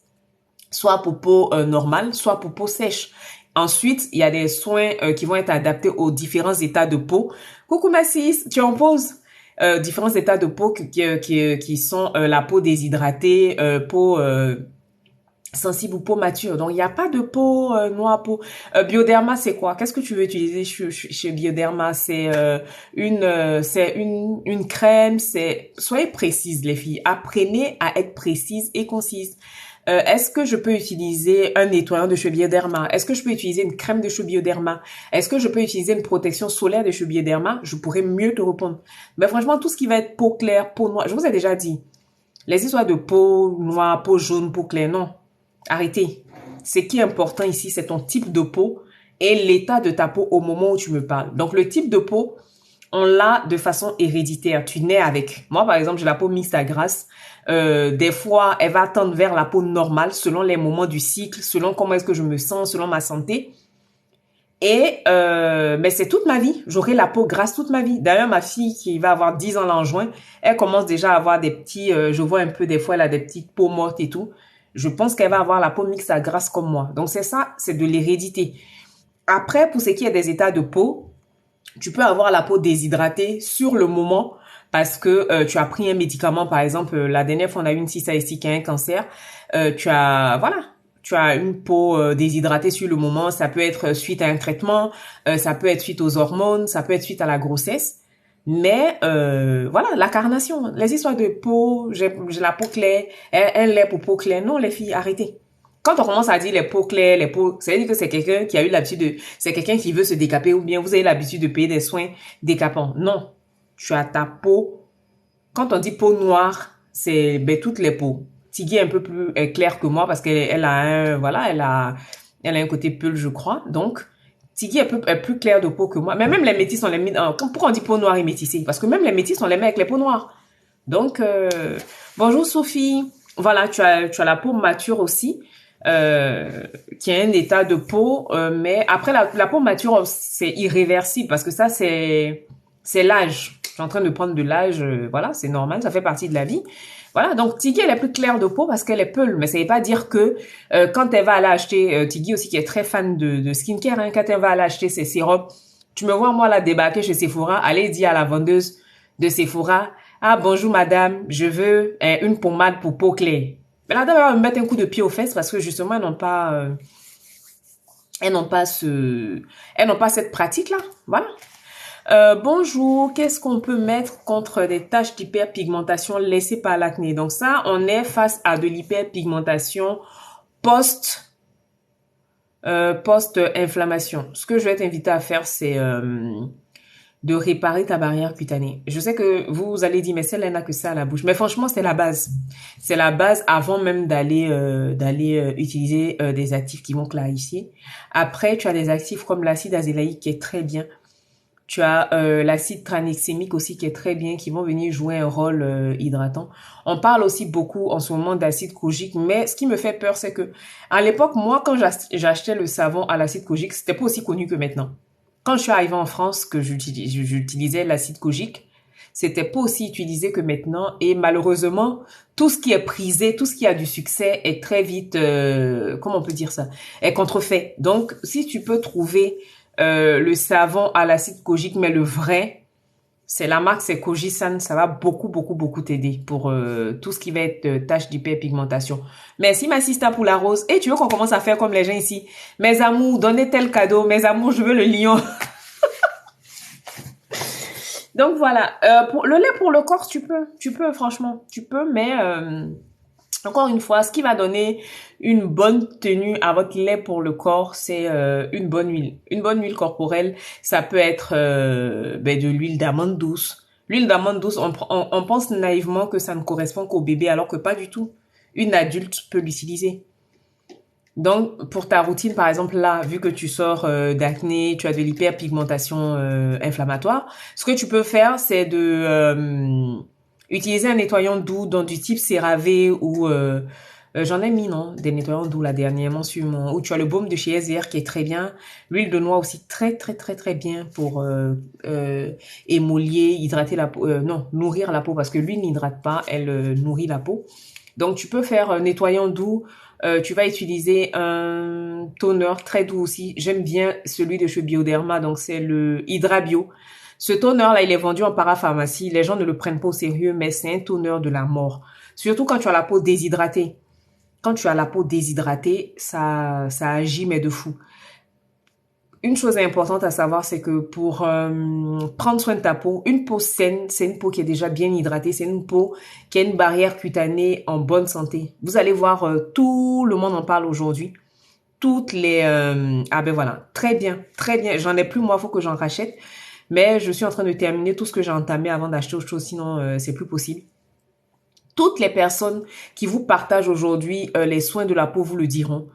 [SPEAKER 1] soit pour peau normale, soit pour peau sèche. Ensuite, il y a des soins qui vont être adaptés aux différents états de peau. Coucou Massis, tu en poses différents états de peau qui sont la peau déshydratée, peau sensible ou peau mature. Donc, il n'y a pas de peau noire, peau... Bioderma, c'est quoi? Qu'est-ce que tu veux utiliser chez Bioderma? C'est une crème, Soyez précises, les filles. Apprenez à être précises et concises. Est-ce que je peux utiliser un nettoyant de cheveux Bioderma? Est-ce que je peux utiliser une crème de cheveux Bioderma? Est-ce que je peux utiliser une protection solaire de cheveux Bioderma? Je pourrais mieux te répondre. Mais franchement, tout ce qui va être peau claire, peau noire, je vous ai déjà dit. Les histoires de peau noire, peau jaune, peau claire, non. Arrêtez. Ce qui est important ici, c'est ton type de peau et l'état de ta peau au moment où tu me parles. Donc, le type de peau, on l'a de façon héréditaire. Tu nais avec. Moi, par exemple, j'ai la peau mixte à grasse. Des fois, elle va tendre vers la peau normale selon les moments du cycle, selon comment est-ce que je me sens, selon ma santé. Mais c'est toute ma vie. J'aurai la peau grasse toute ma vie. D'ailleurs, ma fille qui va avoir 10 ans l'an juin, elle commence déjà à avoir des petits, je vois un peu des fois, elle a des petites peaux mortes et tout. Je pense qu'elle va avoir la peau mixte à grasse comme moi. Donc c'est ça, c'est de l'hérédité. Après, pour ce qui est des états de peau, tu peux avoir la peau déshydratée sur le moment parce que tu as pris un médicament, par exemple, la dernière fois on a eu une cystite ici qui a un cancer, tu as une peau déshydratée sur le moment, ça peut être suite à un traitement, ça peut être suite aux hormones, ça peut être suite à la grossesse. Mais voilà, la carnation, les histoires de peau, j'ai la peau claire, un lait pour peau claire, non les filles, arrêtez. Quand on commence à dire les peaux claires, les peaux, ça veut dire que c'est quelqu'un qui a eu l'habitude de, c'est quelqu'un qui veut se décaper ou bien vous avez l'habitude de payer des soins décapants. Non, tu as ta peau. Quand on dit peau noire, c'est toutes les peaux. Tiggy est un peu plus claire que moi parce qu'elle a un, voilà, elle a un côté peul, je crois. Donc, Tiggy est plus claire de peau que moi. Mais même les métis, on les met, pourquoi on dit peau noire et métissée? Parce que même les métis, on les met avec les peaux noires. Donc, bonjour Sophie. Voilà, tu as la peau mature aussi. Qui a un état de peau, mais après la peau mature, c'est irréversible parce que ça, c'est l'âge. Je suis en train de prendre de l'âge, voilà, c'est normal, ça fait partie de la vie. Voilà, donc Tiggy, elle est plus claire de peau parce qu'elle est peule, mais ça veut pas dire que quand elle va aller acheter, Tiggy aussi qui est très fan de skincare, hein, quand elle va aller acheter ses sérums, tu me vois moi là débarquer chez Sephora, aller dire à la vendeuse de Sephora, ah bonjour madame, je veux une pommade pour peau claire. Mais la dame va me mettre un coup de pied aux fesses parce que justement elles n'ont pas cette pratique là. Voilà. Bonjour, qu'est-ce qu'on peut mettre contre des taches d'hyperpigmentation laissées par l'acné? Donc ça, on est face à de l'hyperpigmentation post-inflammation. Ce que je vais t'inviter à faire, c'est de réparer ta barrière cutanée. Je sais que vous allez dire, mais celle-là n'a que ça à la bouche. Mais franchement, c'est la base. C'est la base avant même d'aller utiliser des actifs qui vont clarifier. Après, tu as des actifs comme l'acide azélaïque qui est très bien. Tu as l'acide tranexamique aussi qui est très bien, qui vont venir jouer un rôle hydratant. On parle aussi beaucoup en ce moment d'acide kojique, mais ce qui me fait peur, c'est que à l'époque, moi, quand j'achetais le savon à l'acide kojique, c'était pas aussi connu que maintenant. Quand je suis arrivée en France, que j'utilisais l'acide kojique, c'était pas aussi utilisé que maintenant. Et malheureusement, tout ce qui est prisé, tout ce qui a du succès est très vite, comment on peut dire ça, est contrefait. Donc, si tu peux trouver le savon à l'acide kojique, mais le vrai, c'est la marque, c'est Kojisan, ça va beaucoup, beaucoup, beaucoup t'aider pour tout ce qui va être tâche d'hyperpigmentation. Merci ma sista pour la rose. Et tu veux qu'on commence à faire comme les gens ici? Mes amours, donnez tel cadeau. Mes amours, je veux le lion. Donc voilà, pour le lait pour le corps, tu peux, franchement, tu peux, mais encore une fois, ce qui va donner une bonne tenue à votre lait pour le corps, c'est une bonne huile. Une bonne huile corporelle, ça peut être de l'huile d'amande douce. L'huile d'amande douce, on pense naïvement que ça ne correspond qu'au bébé, alors que pas du tout. Une adulte peut l'utiliser. Donc, pour ta routine, par exemple, là, vu que tu sors d'acné, tu as de l'hyperpigmentation inflammatoire, ce que tu peux faire, c'est de utiliser un nettoyant doux dans du type CeraVe ou j'en ai mis, non, des nettoyants doux là dernièrement sur mon, où tu as le baume de chez SVR qui est très bien, l'huile de noix aussi très très très très bien pour émolier, hydrater la peau, non, nourrir la peau parce que l'huile n'hydrate pas, elle nourrit la peau. Donc tu peux faire un nettoyant doux. Tu vas utiliser un toner très doux aussi. J'aime bien celui de chez Bioderma, donc c'est le Hydra Bio. Ce toner-là, il est vendu en parapharmacie. Les gens ne le prennent pas au sérieux, mais c'est un toner de la mort. Surtout quand tu as la peau déshydratée. Quand tu as la peau déshydratée, ça agit, mais de fou. Une chose importante à savoir, c'est que pour prendre soin de ta peau, une peau saine, c'est une peau qui est déjà bien hydratée, c'est une peau qui a une barrière cutanée en bonne santé. Vous allez voir, tout le monde en parle aujourd'hui. Toutes les... ah ben voilà, très bien, très bien. J'en ai plus, moi, faut que j'en rachète. Mais je suis en train de terminer tout ce que j'ai entamé avant d'acheter autre chose, sinon c'est plus possible. Toutes les personnes qui vous partagent aujourd'hui les soins de la peau vous le diront.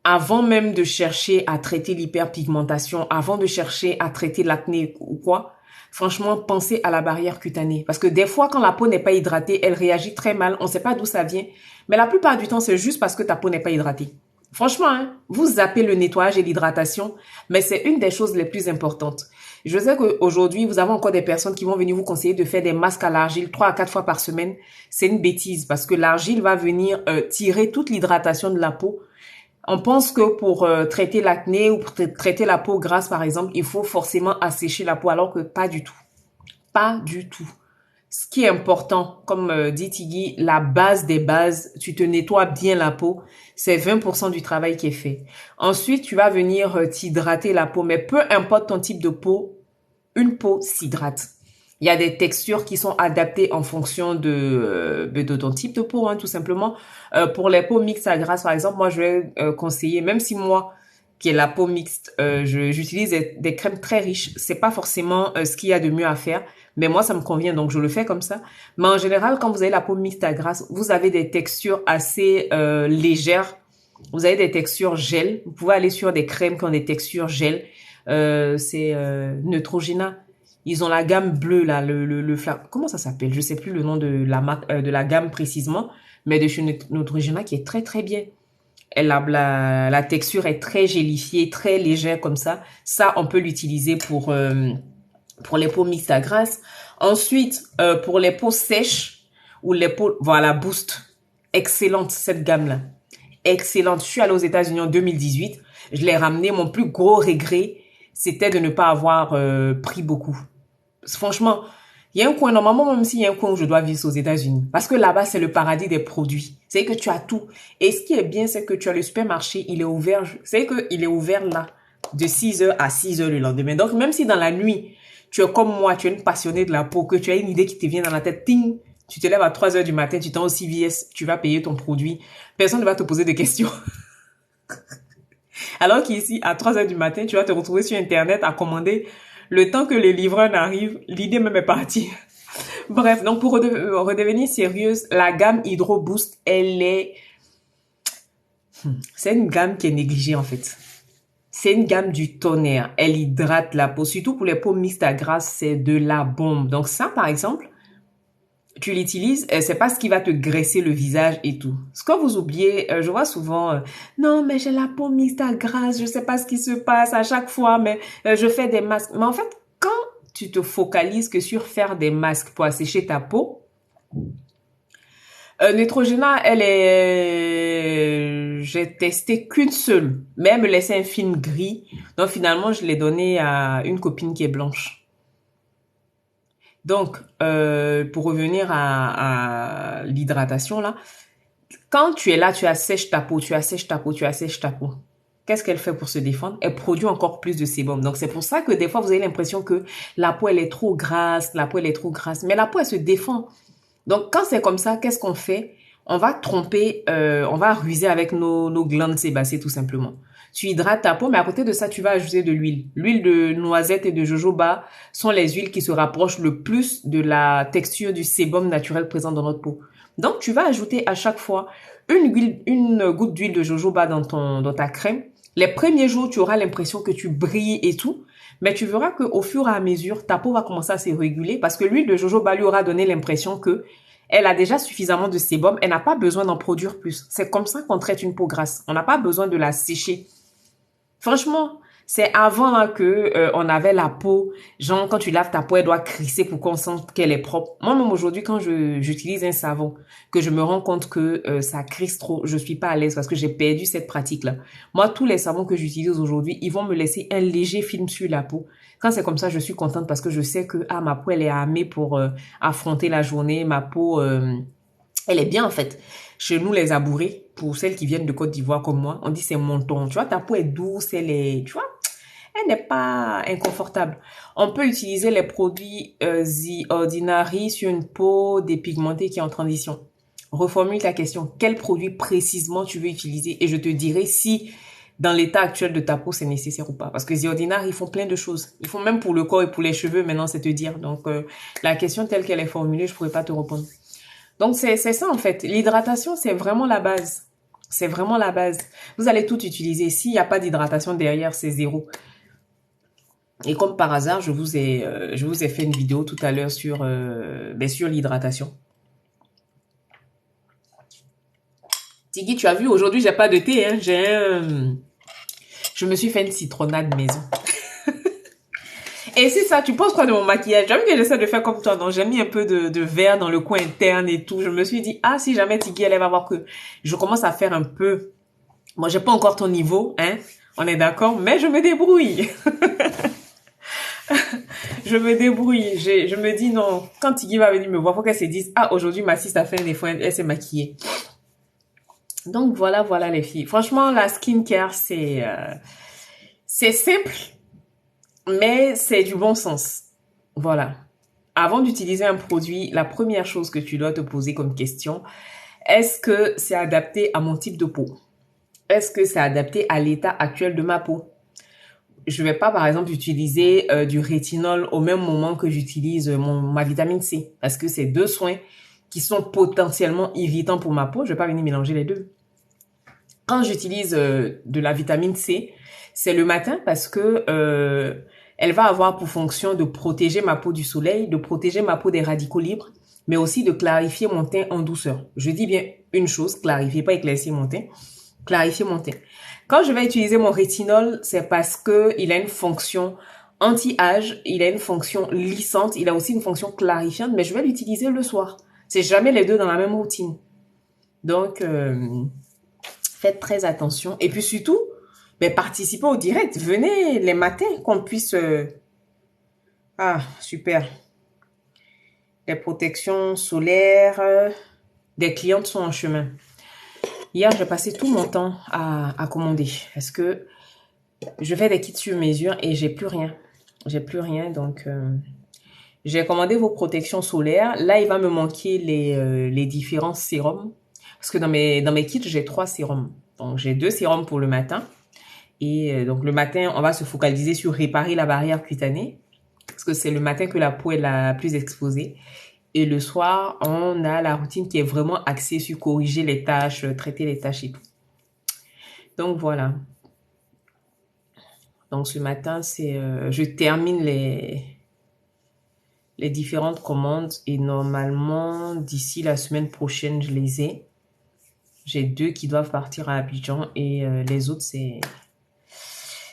[SPEAKER 1] Avant même de chercher à traiter l'hyperpigmentation, avant de chercher à traiter l'acné ou quoi, franchement, pensez à la barrière cutanée. Parce que des fois, quand la peau n'est pas hydratée, elle réagit très mal. On ne sait pas d'où ça vient. Mais la plupart du temps, c'est juste parce que ta peau n'est pas hydratée. Franchement, hein, vous zappez le nettoyage et l'hydratation, mais c'est une des choses les plus importantes. Je sais qu'aujourd'hui, vous avez encore des personnes qui vont venir vous conseiller de faire des masques à l'argile 3 à 4 fois par semaine. C'est une bêtise parce que l'argile va venir tirer toute l'hydratation de la peau. On pense que pour traiter l'acné ou pour traiter la peau grasse, par exemple, il faut forcément assécher la peau, alors que pas du tout. Pas du tout. Ce qui est important, comme dit Tiggy, la base des bases, tu te nettoies bien la peau, c'est 20% du travail qui est fait. Ensuite, tu vas venir t'hydrater la peau, mais peu importe ton type de peau, une peau s'hydrate. Il y a des textures qui sont adaptées en fonction de ton type de peau, hein, tout simplement. Pour les peaux mixtes à grasse, par exemple, moi, je vais conseiller, même si moi, qui est la peau mixte, j'utilise des crèmes très riches. C'est pas forcément ce qu'il y a de mieux à faire, mais moi, ça me convient, donc je le fais comme ça. Mais en général, quand vous avez la peau mixte à grasse, vous avez des textures assez légères. Vous avez des textures gel. Vous pouvez aller sur des crèmes qui ont des textures gel. C'est Neutrogena. Ils ont la gamme bleue là, comment ça s'appelle? Je sais plus le nom de la marque, de la gamme précisément, mais de chez Neutrogena qui est très très bien. La texture est très gélifiée, très légère comme ça. Ça, on peut l'utiliser pour les peaux mixtes à grasse. Ensuite, pour les peaux sèches ou les peaux, voilà, Boost. Excellente cette gamme-là. Excellente. Je suis allée aux États-Unis en 2018. Je l'ai ramené. Mon plus gros regret, c'était de ne pas avoir pris beaucoup. Franchement, il y a un coin, normalement, même s'il y a un coin où je dois vivre, aux États-Unis. Parce que là-bas, c'est le paradis des produits. C'est que tu as tout. Et ce qui est bien, c'est que tu as le supermarché, il est ouvert. C'est qu'il est ouvert là, de 6h à 6h le lendemain. Donc, même si dans la nuit, tu es comme moi, tu es une passionnée de la peau, que tu as une idée qui te vient dans la tête, ting, tu te lèves à 3h du matin, tu t'en au CVS, tu vas payer ton produit. Personne ne va te poser de questions. Alors qu'ici, à 3h du matin, tu vas te retrouver sur Internet à commander. Le temps que les livreurs n'arrivent, l'idée même est partie. Bref, donc pour redevenir sérieuse, la gamme Hydro Boost, c'est une gamme qui est négligée en fait. C'est une gamme du tonnerre. Elle hydrate la peau. Surtout pour les peaux mixtes à grasse, c'est de la bombe. Donc ça, par exemple, tu l'utilises, c'est pas ce qui va te graisser le visage et tout. Ce que vous oubliez, je vois souvent, non, mais j'ai la peau mixte à grasse, je sais pas ce qui se passe à chaque fois, mais je fais des masques. Mais en fait, quand tu te focalises que sur faire des masques pour assécher ta peau, Neutrogena, j'ai testé qu'une seule, mais elle me laissait un film gris. Donc finalement, je l'ai donné à une copine qui est blanche. Donc, pour revenir à l'hydratation, là, quand tu es là, tu assèches ta peau, tu assèches ta peau, tu assèches ta peau. Qu'est-ce qu'elle fait pour se défendre? Elle produit encore plus de sébum. Donc, c'est pour ça que des fois, vous avez l'impression que la peau, elle est trop grasse, la peau, elle est trop grasse. Mais la peau, elle se défend. Donc, quand c'est comme ça, qu'est-ce qu'on fait? On va tromper, on va ruser avec nos glandes sébacées, tout simplement. Tu hydrates ta peau, mais à côté de ça, tu vas ajouter de l'huile. L'huile de noisette et de jojoba sont les huiles qui se rapprochent le plus de la texture du sébum naturel présent dans notre peau. Donc, tu vas ajouter à chaque fois une goutte d'huile de jojoba dans ta crème. Les premiers jours, tu auras l'impression que tu brilles et tout. Mais tu verras qu'au fur et à mesure, ta peau va commencer à se réguler parce que l'huile de jojoba lui aura donné l'impression que elle a déjà suffisamment de sébum. Elle n'a pas besoin d'en produire plus. C'est comme ça qu'on traite une peau grasse. On n'a pas besoin de la sécher. Franchement, c'est avant là que on avait la peau, genre quand tu laves ta peau, elle doit crisser pour qu'on sente qu'elle est propre. Moi-même aujourd'hui, quand j'utilise un savon, que je me rends compte que ça crisse trop, je suis pas à l'aise parce que j'ai perdu cette pratique-là. Moi, tous les savons que j'utilise aujourd'hui, ils vont me laisser un léger film sur la peau. Quand c'est comme ça, je suis contente parce que je sais que ma peau, elle est armée pour affronter la journée. Ma peau, elle est bien en fait. Chez nous, les abourés, pour celles qui viennent de Côte d'Ivoire comme moi, on dit c'est mon ton. Tu vois, ta peau est douce, tu vois, elle n'est pas inconfortable. On peut utiliser les produits The Ordinary sur une peau dépigmentée qui est en transition. Reformule ta question. Quel produit précisément tu veux utiliser? Et je te dirai si dans l'état actuel de ta peau, c'est nécessaire ou pas. Parce que The Ordinary, ils font plein de choses. Ils font même pour le corps et pour les cheveux, maintenant, c'est te dire. Donc, la question telle qu'elle est formulée, je pourrais pas te répondre. Donc, c'est ça, en fait. L'hydratation, c'est vraiment la base. C'est vraiment la base. Vous allez tout utiliser. S'il n'y a pas d'hydratation derrière, c'est zéro. Et comme par hasard, je vous ai fait une vidéo tout à l'heure sur l'hydratation. Tigui, tu as vu, aujourd'hui, j'ai pas de thé, hein. Je me suis fait une citronnade maison. Et c'est ça, tu penses quoi de mon maquillage? J'aime que j'essaie de faire comme toi, donc j'ai mis un peu de vert dans le coin interne et tout. Je me suis dit, ah, si jamais Tigui, elle va voir que je commence à faire un peu. Moi, j'ai pas encore ton niveau, hein. On est d'accord, mais je me débrouille. Je me débrouille. Je me dis non. Quand Tigui va venir me voir, faut qu'elle se dise, ah, aujourd'hui, ma sis a fait un effort, elle s'est maquillée. Donc voilà les filles. Franchement, la skincare, c'est simple, mais c'est du bon sens. Voilà. Avant d'utiliser un produit, la première chose que tu dois te poser comme question, est-ce que c'est adapté à mon type de peau? Est-ce que c'est adapté à l'état actuel de ma peau? Je vais pas, par exemple, utiliser du rétinol au même moment que j'utilise ma vitamine C, parce que c'est deux soins qui sont potentiellement irritants pour ma peau. Je vais pas venir mélanger les deux. Quand j'utilise de la vitamine C, c'est le matin parce que elle va avoir pour fonction de protéger ma peau du soleil, de protéger ma peau des radicaux libres, mais aussi de clarifier mon teint en douceur. Je dis bien une chose, clarifier, pas éclaircir mon teint, clarifier mon teint. Quand je vais utiliser mon rétinol, c'est parce que il a une fonction anti-âge, il a une fonction lissante, il a aussi une fonction clarifiante, mais je vais l'utiliser le soir. C'est jamais les deux dans la même routine. Donc, faites très attention. Et puis surtout, participez au direct. Venez les matins qu'on puisse... Ah, super. Les protections solaires des clientes sont en chemin. Hier, j'ai passé tout mon temps à commander parce que je fais des kits sur mesure et j'ai plus rien. J'ai plus rien, donc j'ai commandé vos protections solaires. Là, il va me manquer les différents sérums parce que dans mes kits, j'ai 3 sérums. Donc, j'ai 2 sérums pour le matin. Et donc, le matin, on va se focaliser sur réparer la barrière cutanée parce que c'est le matin que la peau est la plus exposée. Et le soir, on a la routine qui est vraiment axée sur corriger les tâches, traiter les tâches et tout. Donc, voilà. Donc, ce matin, je termine les différentes commandes et normalement, d'ici la semaine prochaine, je les ai. J'ai 2 qui doivent partir à Abidjan et les autres,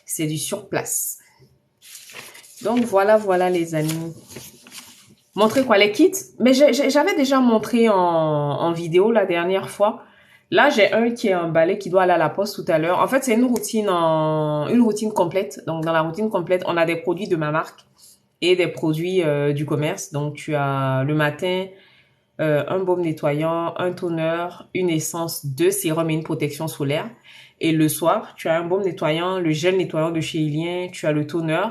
[SPEAKER 1] c'est du sur place. Donc, voilà les amis. Montrer quoi, les kits? Mais j'avais déjà montré en vidéo la dernière fois. Là, j'ai un qui est emballé, qui doit aller à la poste tout à l'heure. En fait, c'est une routine complète. Donc, dans la routine complète, on a des produits de ma marque et des produits du commerce. Donc, tu as le matin un baume nettoyant, un toner, une essence, 2 sérums et une protection solaire. Et le soir, tu as un baume nettoyant, le gel nettoyant de chez Ilien, tu as le toner,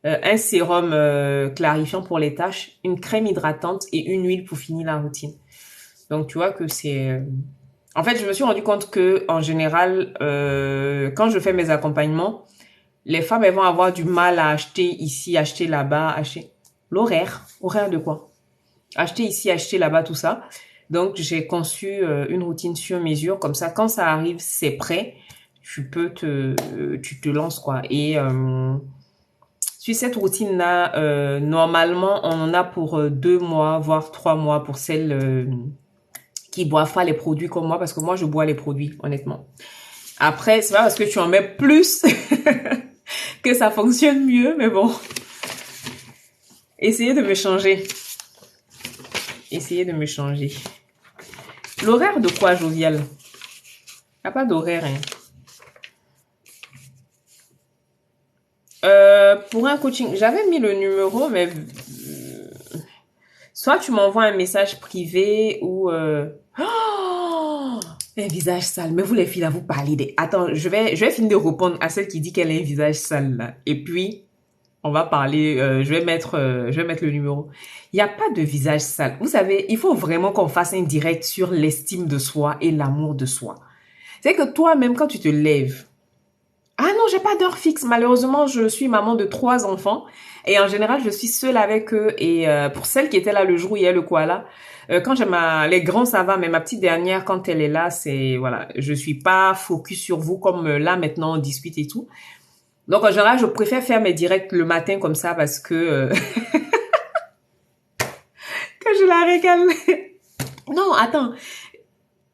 [SPEAKER 1] un sérum clarifiant pour les taches, une crème hydratante et une huile pour finir la routine. Donc, tu vois que c'est... En fait, je me suis rendu compte que en général, quand je fais mes accompagnements, les femmes, elles vont avoir du mal à acheter ici, acheter là-bas, acheter... L'horaire. Horaire de quoi? Acheter ici, acheter là-bas, tout ça. Donc, j'ai conçu une routine sur mesure. Comme ça, quand ça arrive, c'est prêt. Tu te lances, quoi. Et sur cette routine-là, normalement, on en a pour 2 mois, voire 3 mois pour celles qui boivent pas les produits comme moi, parce que moi, je bois les produits, honnêtement. Après, c'est pas parce que tu en mets plus que ça fonctionne mieux, mais bon. Essayez de me changer. Essayez de me changer. L'horaire de quoi, Jovial? Il n'y a pas d'horaire, hein. Pour un coaching, j'avais mis le numéro, mais soit tu m'envoies un message privé ou... Oh, un visage sale. Mais vous les filles, là, vous parlez des... Attends, je vais finir de répondre à celle qui dit qu'elle a un visage sale, là. Et puis, on va parler... je vais mettre le numéro. Il n'y a pas de visage sale. Vous savez, il faut vraiment qu'on fasse un direct sur l'estime de soi et l'amour de soi. C'est que toi-même, quand tu te lèves... Ah non, j'ai pas d'heure fixe. Malheureusement, je suis maman de 3 enfants. Et en général, je suis seule avec eux. Et pour celle qui était là le jour où il y a le koala, quand j'ai les grands, ça va. Mais ma petite dernière, quand elle est là, c'est... Voilà, je suis pas focus sur vous comme là, maintenant, on discute et tout. Donc, en général, je préfère faire mes directs le matin comme ça parce que... que je la régale. Non, attends.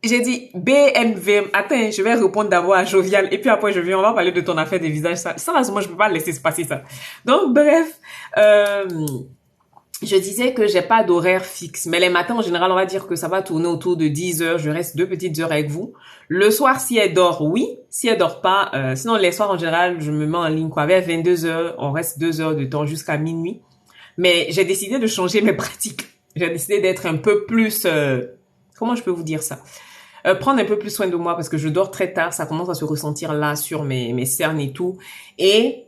[SPEAKER 1] J'ai dit BNVM. Attends, je vais répondre d'abord à Jovial. Et puis après, on va parler de ton affaire des visages. Ça là, moi, je peux pas laisser se passer ça. Donc, bref, je disais que j'ai pas d'horaire fixe. Mais les matins, en général, on va dire que ça va tourner autour de 10 heures. Je reste 2 petites heures avec vous. Le soir, si elle dort, oui. Si elle dort pas, sinon, les soirs, en général, je me mets en ligne, quoi. Vers 22 heures, on reste 2 heures de temps jusqu'à minuit. Mais j'ai décidé de changer mes pratiques. J'ai décidé d'être un peu plus, comment je peux vous dire ça? Prendre un peu plus soin de moi parce que je dors très tard, ça commence à se ressentir là sur mes cernes et tout. Et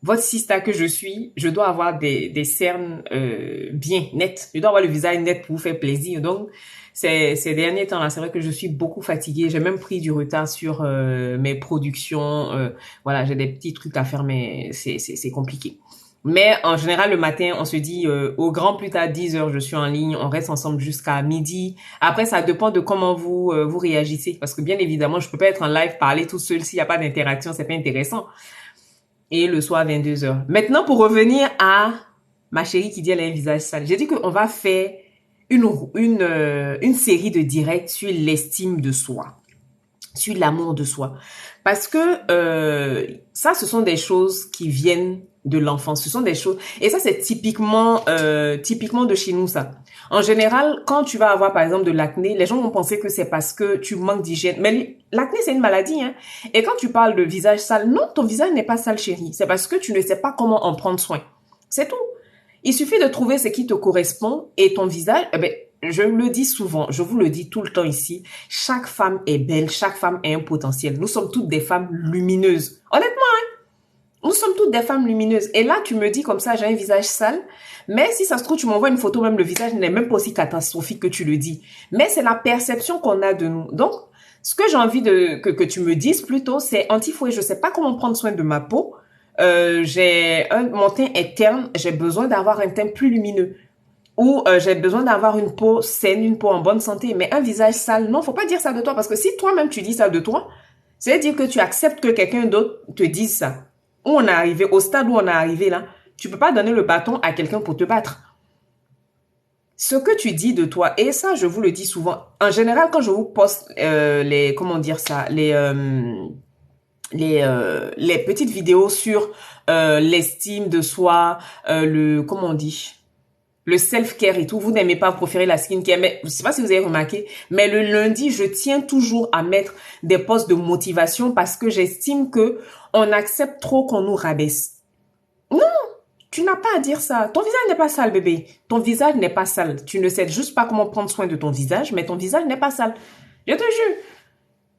[SPEAKER 1] votre sista que je suis, je dois avoir des cernes bien nettes. Je dois avoir le visage net pour vous faire plaisir. Donc, ces derniers temps-là, c'est vrai que je suis beaucoup fatiguée. J'ai même pris du retard sur mes productions. Voilà, j'ai des petits trucs à faire, mais c'est compliqué. Mais en général, le matin, on se dit au grand plus tard 10 heures, je suis en ligne, on reste ensemble jusqu'à midi. Après, ça dépend de comment vous réagissez. Parce que bien évidemment, je peux pas être en live, parler tout seul s'il n'y a pas d'interaction, c'est pas intéressant. Et le soir, 22 heures. Maintenant, pour revenir à ma chérie qui dit elle a un visage sale. J'ai dit qu'on va faire une série de directs sur l'estime de soi, sur l'amour de soi. Parce que ça, ce sont des choses qui viennent de l'enfance. Ce sont des choses... Et ça, c'est typiquement de chez nous, ça. En général, quand tu vas avoir, par exemple, de l'acné, les gens vont penser que c'est parce que tu manques d'hygiène. Mais l'acné, c'est une maladie, hein. Et quand tu parles de visage sale, non, ton visage n'est pas sale, chérie. C'est parce que tu ne sais pas comment en prendre soin. C'est tout. Il suffit de trouver ce qui te correspond et ton visage... Eh ben, je le dis souvent, je vous le dis tout le temps ici, chaque femme est belle, chaque femme a un potentiel. Nous sommes toutes des femmes lumineuses. Honnêtement, hein? Nous sommes toutes des femmes lumineuses. Et là, tu me dis comme ça, j'ai un visage sale. Mais si ça se trouve, tu m'envoies une photo, même le visage n'est même pas aussi catastrophique que tu le dis. Mais c'est la perception qu'on a de nous. Donc, ce que j'ai envie que tu me dises plutôt, c'est anti-fouet, je sais pas comment prendre soin de ma peau. Mon teint est terne, j'ai besoin d'avoir un teint plus lumineux. Ou j'ai besoin d'avoir une peau saine, une peau en bonne santé. Mais un visage sale, non, faut pas dire ça de toi. Parce que si toi-même tu dis ça de toi, c'est dire que tu acceptes que quelqu'un d'autre te dise ça. Où on est arrivé, au stade où on est arrivé là, tu peux pas donner le bâton à quelqu'un pour te battre. Ce que tu dis de toi, et ça je vous le dis souvent, en général quand je vous poste comment dire ça, les petites vidéos sur l'estime de soi, comment on dit, le self-care et tout, vous n'aimez pas, vous préférez la skincare, mais je sais pas si vous avez remarqué, mais le lundi, je tiens toujours à mettre des posts de motivation parce que j'estime que on accepte trop qu'on nous rabaisse. Non, tu n'as pas à dire ça. Ton visage n'est pas sale, bébé. Ton visage n'est pas sale. Tu ne sais juste pas comment prendre soin de ton visage, mais ton visage n'est pas sale. Je te jure.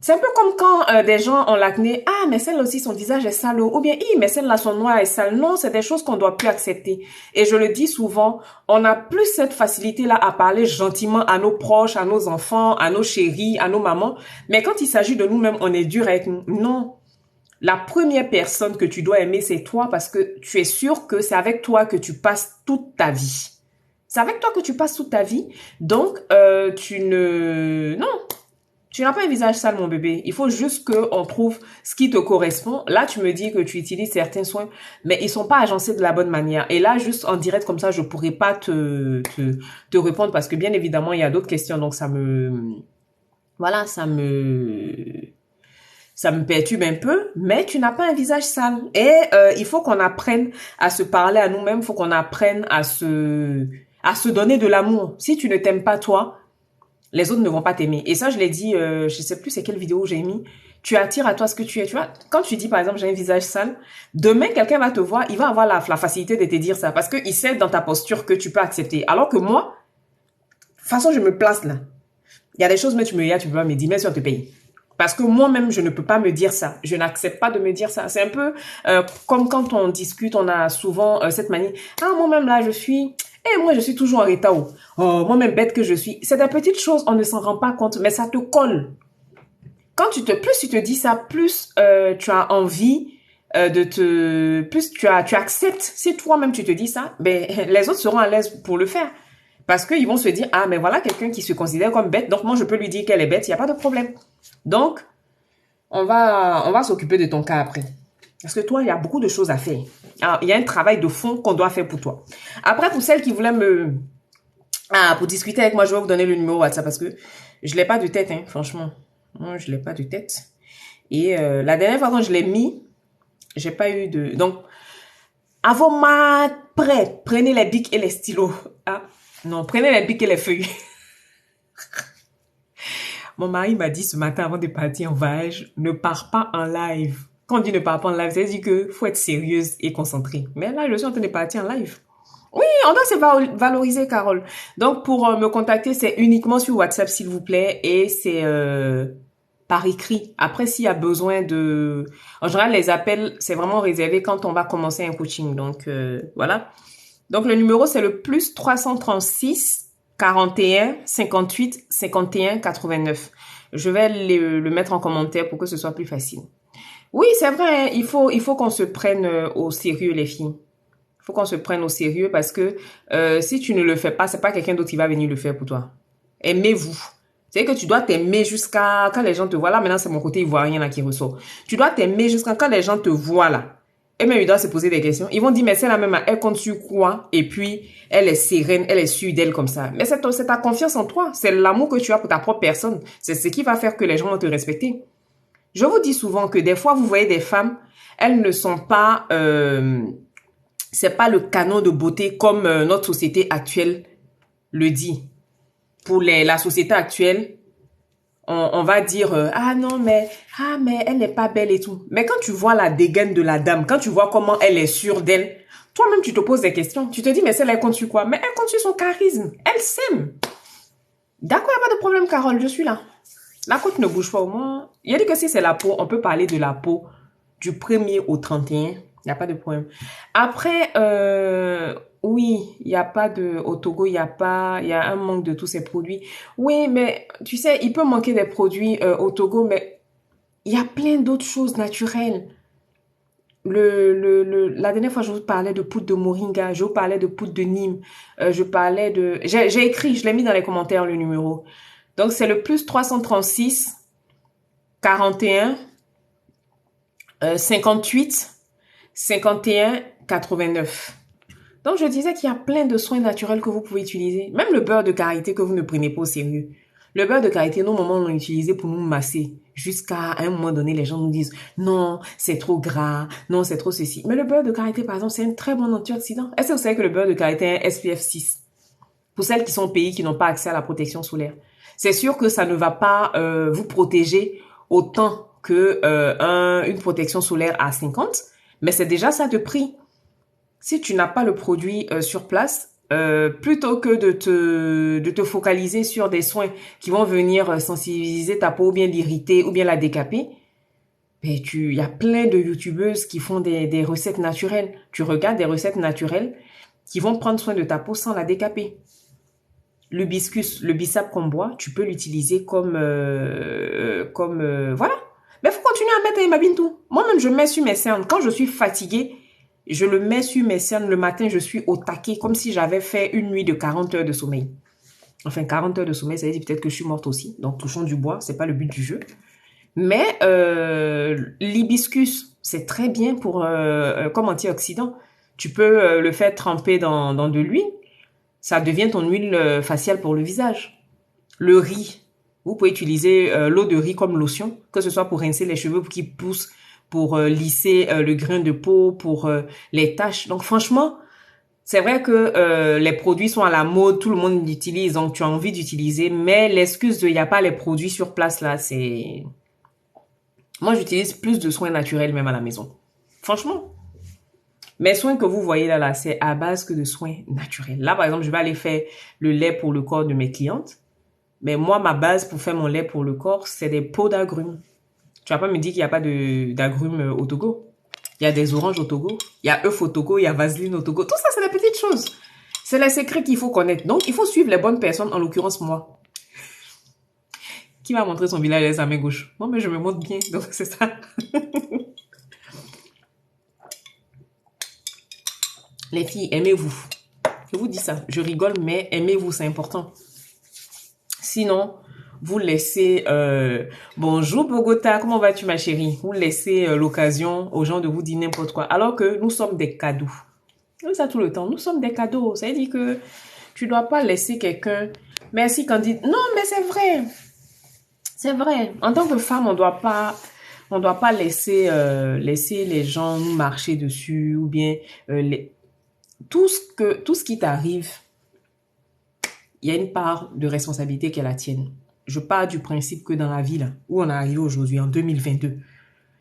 [SPEAKER 1] C'est un peu comme quand des gens ont l'acné. Ah, mais celle aussi, son visage est sale. Ou bien, mais celle-là, son noir est sale. Non, c'est des choses qu'on doit plus accepter. Et je le dis souvent, on a plus cette facilité-là à parler gentiment à nos proches, à nos enfants, à nos chéris, à nos mamans. Mais quand il s'agit de nous-mêmes, on est dur avec nous. Non. La première personne que tu dois aimer, c'est toi parce que tu es sûr que c'est avec toi que tu passes toute ta vie. C'est avec toi que tu passes toute ta vie. Donc, non. Tu n'as pas un visage sale, mon bébé. Il faut juste qu'on trouve ce qui te correspond. Là, tu me dis que tu utilises certains soins, mais ils sont pas agencés de la bonne manière. Et là, juste en direct comme ça, je pourrais pas te répondre parce que bien évidemment, il y a d'autres questions. Donc, ça me perturbe un peu, mais tu n'as pas un visage sale. Et il faut qu'on apprenne à se parler à nous-mêmes. Il faut qu'on apprenne à se donner de l'amour. Si tu ne t'aimes pas toi, les autres ne vont pas t'aimer. Et ça, je l'ai dit, je sais plus c'est quelle vidéo j'ai mis. Tu attires à toi ce que tu es. Tu vois, quand tu dis, par exemple, j'ai un visage sale, demain, quelqu'un va te voir, il va avoir la facilité de te dire ça parce qu'il sait dans ta posture que tu peux accepter. Alors que moi, de toute façon, je me place là. Il y a des choses, mais tu peux pas me dire, mais si on te paye. Parce que moi-même, je ne peux pas me dire ça. Je n'accepte pas de me dire ça. C'est un peu comme quand on discute, on a souvent cette manie. Ah, moi-même là, je suis toujours en retard. Oh, moi-même bête que je suis. C'est des petites choses, on ne s'en rend pas compte, mais ça te colle. Plus tu te dis ça, plus tu as envie plus tu acceptes. Si toi-même tu te dis ça, ben les autres seront à l'aise pour le faire. Parce qu'ils vont se dire, ah, mais voilà quelqu'un qui se considère comme bête, donc moi je peux lui dire qu'elle est bête, il n'y a pas de problème. Donc, on va s'occuper de ton cas après. Parce que toi, il y a beaucoup de choses à faire. Alors, il y a un travail de fond qu'on doit faire pour toi. Après, pour celles qui voulaient Ah, pour discuter avec moi, je vais vous donner le numéro WhatsApp parce que je l'ai pas de tête, hein, franchement. Moi, je l'ai pas de tête. Et la dernière fois quand je l'ai mis, j'ai pas eu de... Donc, avant ma prêt, prenez les bics et les stylos. Ah, non, prenez les bics et les feuilles. Mon mari m'a dit ce matin avant de partir en voyage, ne pars pas en live. Quand on dit ne pars pas en live, ça veut dire que faut être sérieuse et concentrée. Mais là, je suis en train de partir en live. Oui, on doit se valoriser, Carole. Donc, pour me contacter, c'est uniquement sur WhatsApp, s'il vous plaît, et c'est par écrit. Après, s'il y a besoin de... En général, les appels, c'est vraiment réservé quand on va commencer un coaching. Donc, voilà. Donc, le numéro, c'est le plus 336 41 58 51 89. Je vais le mettre en commentaire pour que ce soit plus facile. Oui, c'est vrai, hein, il faut qu'on se prenne au sérieux, les filles. Il faut qu'on se prenne au sérieux parce que si tu ne le fais pas, c'est pas quelqu'un d'autre qui va venir le faire pour toi. Aimez-vous. C'est que tu dois t'aimer jusqu'à quand les gens te voient. Là, maintenant, c'est mon côté ivoirien là qui ressort. Tu dois t'aimer jusqu'à quand les gens te voient là. Et même, ils doivent se poser des questions. Ils vont dire, mais c'est la même, elle compte sur quoi? Et puis, elle est sereine, elle est sûre d'elle comme ça. Mais c'est ta confiance en toi. C'est l'amour que tu as pour ta propre personne. C'est ce qui va faire que les gens vont te respecter. Je vous dis souvent que des fois, vous voyez des femmes, elles ne sont pas... c'est pas le canon de beauté comme notre société actuelle le dit. Pour la société actuelle, on va dire ah non mais elle n'est pas belle et tout. Mais quand tu vois la dégaine de la dame, quand tu vois comment elle est sûre d'elle, toi-même tu te poses des questions. Tu te dis mais celle elle compte sur quoi? Mais elle compte sur son charisme. Elle s'aime. D'accord, il n'y a pas de problème, Carole, je suis là. La côte ne bouge pas au moins. Il a dit que si c'est la peau, on peut parler de la peau du 1er au 31. Il n'y a pas de problème. Après, oui, il n'y a pas de... Au Togo, il y a un manque de tous ces produits. Oui, mais tu sais, il peut manquer des produits au Togo, mais il y a plein d'autres choses naturelles. La dernière fois, je vous parlais de poudre de moringa, je vous parlais de poudre de Nîmes, je parlais de... J'ai écrit, je l'ai mis dans les commentaires, le numéro. Donc, c'est le plus 336 41 58 51 89. Donc, je disais qu'il y a plein de soins naturels que vous pouvez utiliser. Même le beurre de karité que vous ne prenez pas au sérieux. Le beurre de karité, nous, moments, on l'a utilisé pour nous masser. Jusqu'à un moment donné, les gens nous disent « Non, c'est trop gras. Non, c'est trop ceci. » Mais le beurre de karité, par exemple, c'est un très bon antioxydant. Est-ce que vous savez que le beurre de karité a un SPF 6? Pour celles qui sont au pays qui n'ont pas accès à la protection solaire. C'est sûr que ça ne va pas vous protéger autant que une protection solaire à 50, mais c'est déjà ça de prix. Si tu n'as pas le produit sur place, plutôt que de te focaliser sur des soins qui vont venir sensibiliser ta peau ou bien l'irriter ou bien la décaper, ben il y a plein de youtubeuses qui font des recettes naturelles. Tu regardes des recettes naturelles qui vont prendre soin de ta peau sans la décaper. L'hibiscus, le bissap qu'on boit, tu peux l'utiliser comme voilà. Mais faut continuer à mettre ma bintou. Moi-même, je mets sur mes cernes. Quand je suis fatiguée, je le mets sur mes cernes. Le matin, je suis au taquet, comme si j'avais fait une nuit de 40 heures de sommeil. Enfin, 40 heures de sommeil, ça veut dire peut-être que je suis morte aussi. Donc, touchons du bois, c'est pas le but du jeu. Mais l'hibiscus, c'est très bien pour comme antioxydant. Tu peux le faire tremper dans de l'huile. Ça devient ton huile faciale pour le visage. Le riz. Vous pouvez utiliser l'eau de riz comme lotion, que ce soit pour rincer les cheveux qui poussent, pour lisser le grain de peau, pour les taches. Donc franchement, c'est vrai que les produits sont à la mode, tout le monde l'utilise, donc tu as envie d'utiliser, mais l'excuse de il n'y a pas les produits sur place là, c'est... Moi, j'utilise plus de soins naturels même à la maison. Franchement. Mes soins que vous voyez là, c'est à base que de soins naturels. Là, par exemple, je vais aller faire le lait pour le corps de mes clientes. Mais moi, ma base pour faire mon lait pour le corps, c'est des pots d'agrumes. Tu vas pas me dire qu'il n'y a pas d'agrumes au Togo. Il y a des oranges au Togo. Il y a œufs au Togo. Il y a vaseline au Togo. Tout ça, c'est des petites choses. C'est les secrets qu'il faut connaître. Donc, il faut suivre les bonnes personnes, en l'occurrence moi. Qui m'a montré son village à main gauche? Non, mais je me montre bien. Donc, c'est ça. Les filles, aimez-vous. Je vous dis ça. Je rigole, mais aimez-vous, c'est important. Sinon, vous laissez... bonjour Bogota, comment vas-tu ma chérie? Vous laissez l'occasion aux gens de vous dire n'importe quoi. Alors que nous sommes des cadeaux. C'est ça tout le temps. Nous sommes des cadeaux. Ça veut dire que Tu dois pas laisser quelqu'un... Merci Candide. Non, mais c'est vrai. C'est vrai. En tant que femme, on doit pas laisser les gens nous marcher dessus ou bien tout ce qui t'arrive, il y a une part de responsabilité qui est la tienne. Je pars du principe que dans la vie là, où on est arrivé aujourd'hui en 2022,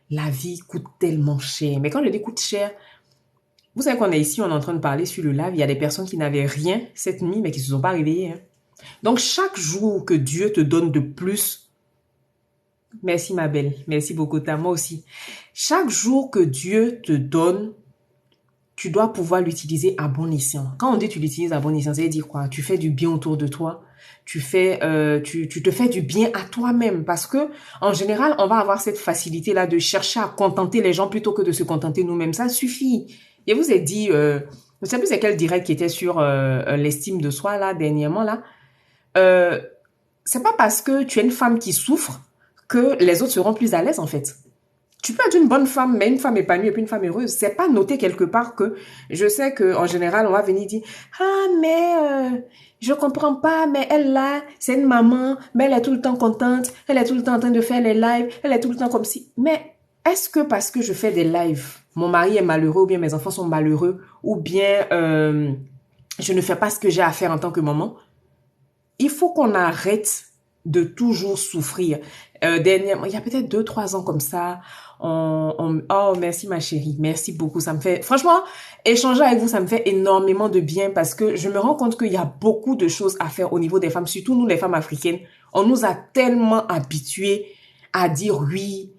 [SPEAKER 1] la vie coûte tellement cher. Mais quand je dis coûte cher, vous savez qu'on est ici, on est en train de parler sur le live, il y a des personnes qui n'avaient rien cette nuit mais qui se sont pas réveillées. Hein. Donc chaque jour que Dieu te donne de plus, merci ma belle, merci beaucoup, moi aussi. Chaque jour que Dieu te donne, tu dois pouvoir l'utiliser à bon escient. Quand on dit tu l'utilises à bon escient, ça veut dire quoi? Tu fais du bien autour de toi. Tu te fais du bien à toi-même parce que en général, on va avoir cette facilité là de chercher à contenter les gens plutôt que de se contenter nous-mêmes. Ça suffit. Et vous ai dit, je ne sais plus c'est quel direct qui était sur l'estime de soi là dernièrement là. C'est pas parce que tu es une femme qui souffre que les autres seront plus à l'aise en fait. Tu peux être une bonne femme, mais une femme épanouie et puis une femme heureuse. C'est pas noté quelque part que je sais que en général on va venir dire ah mais je comprends pas, mais elle là c'est une maman, mais elle est tout le temps contente, elle est tout le temps en train de faire les lives, elle est tout le temps comme si. Mais est-ce que parce que je fais des lives, mon mari est malheureux ou bien mes enfants sont malheureux ou bien je ne fais pas ce que j'ai à faire en tant que maman? Il faut qu'on arrête de toujours souffrir. Dernièrement, il y a peut-être 2-3 ans comme ça, oh, merci ma chérie, merci beaucoup. Ça me fait, franchement, échanger avec vous, ça me fait énormément de bien parce que je me rends compte qu'il y a beaucoup de choses à faire au niveau des femmes, surtout nous les femmes africaines. On nous a tellement habitués à dire oui,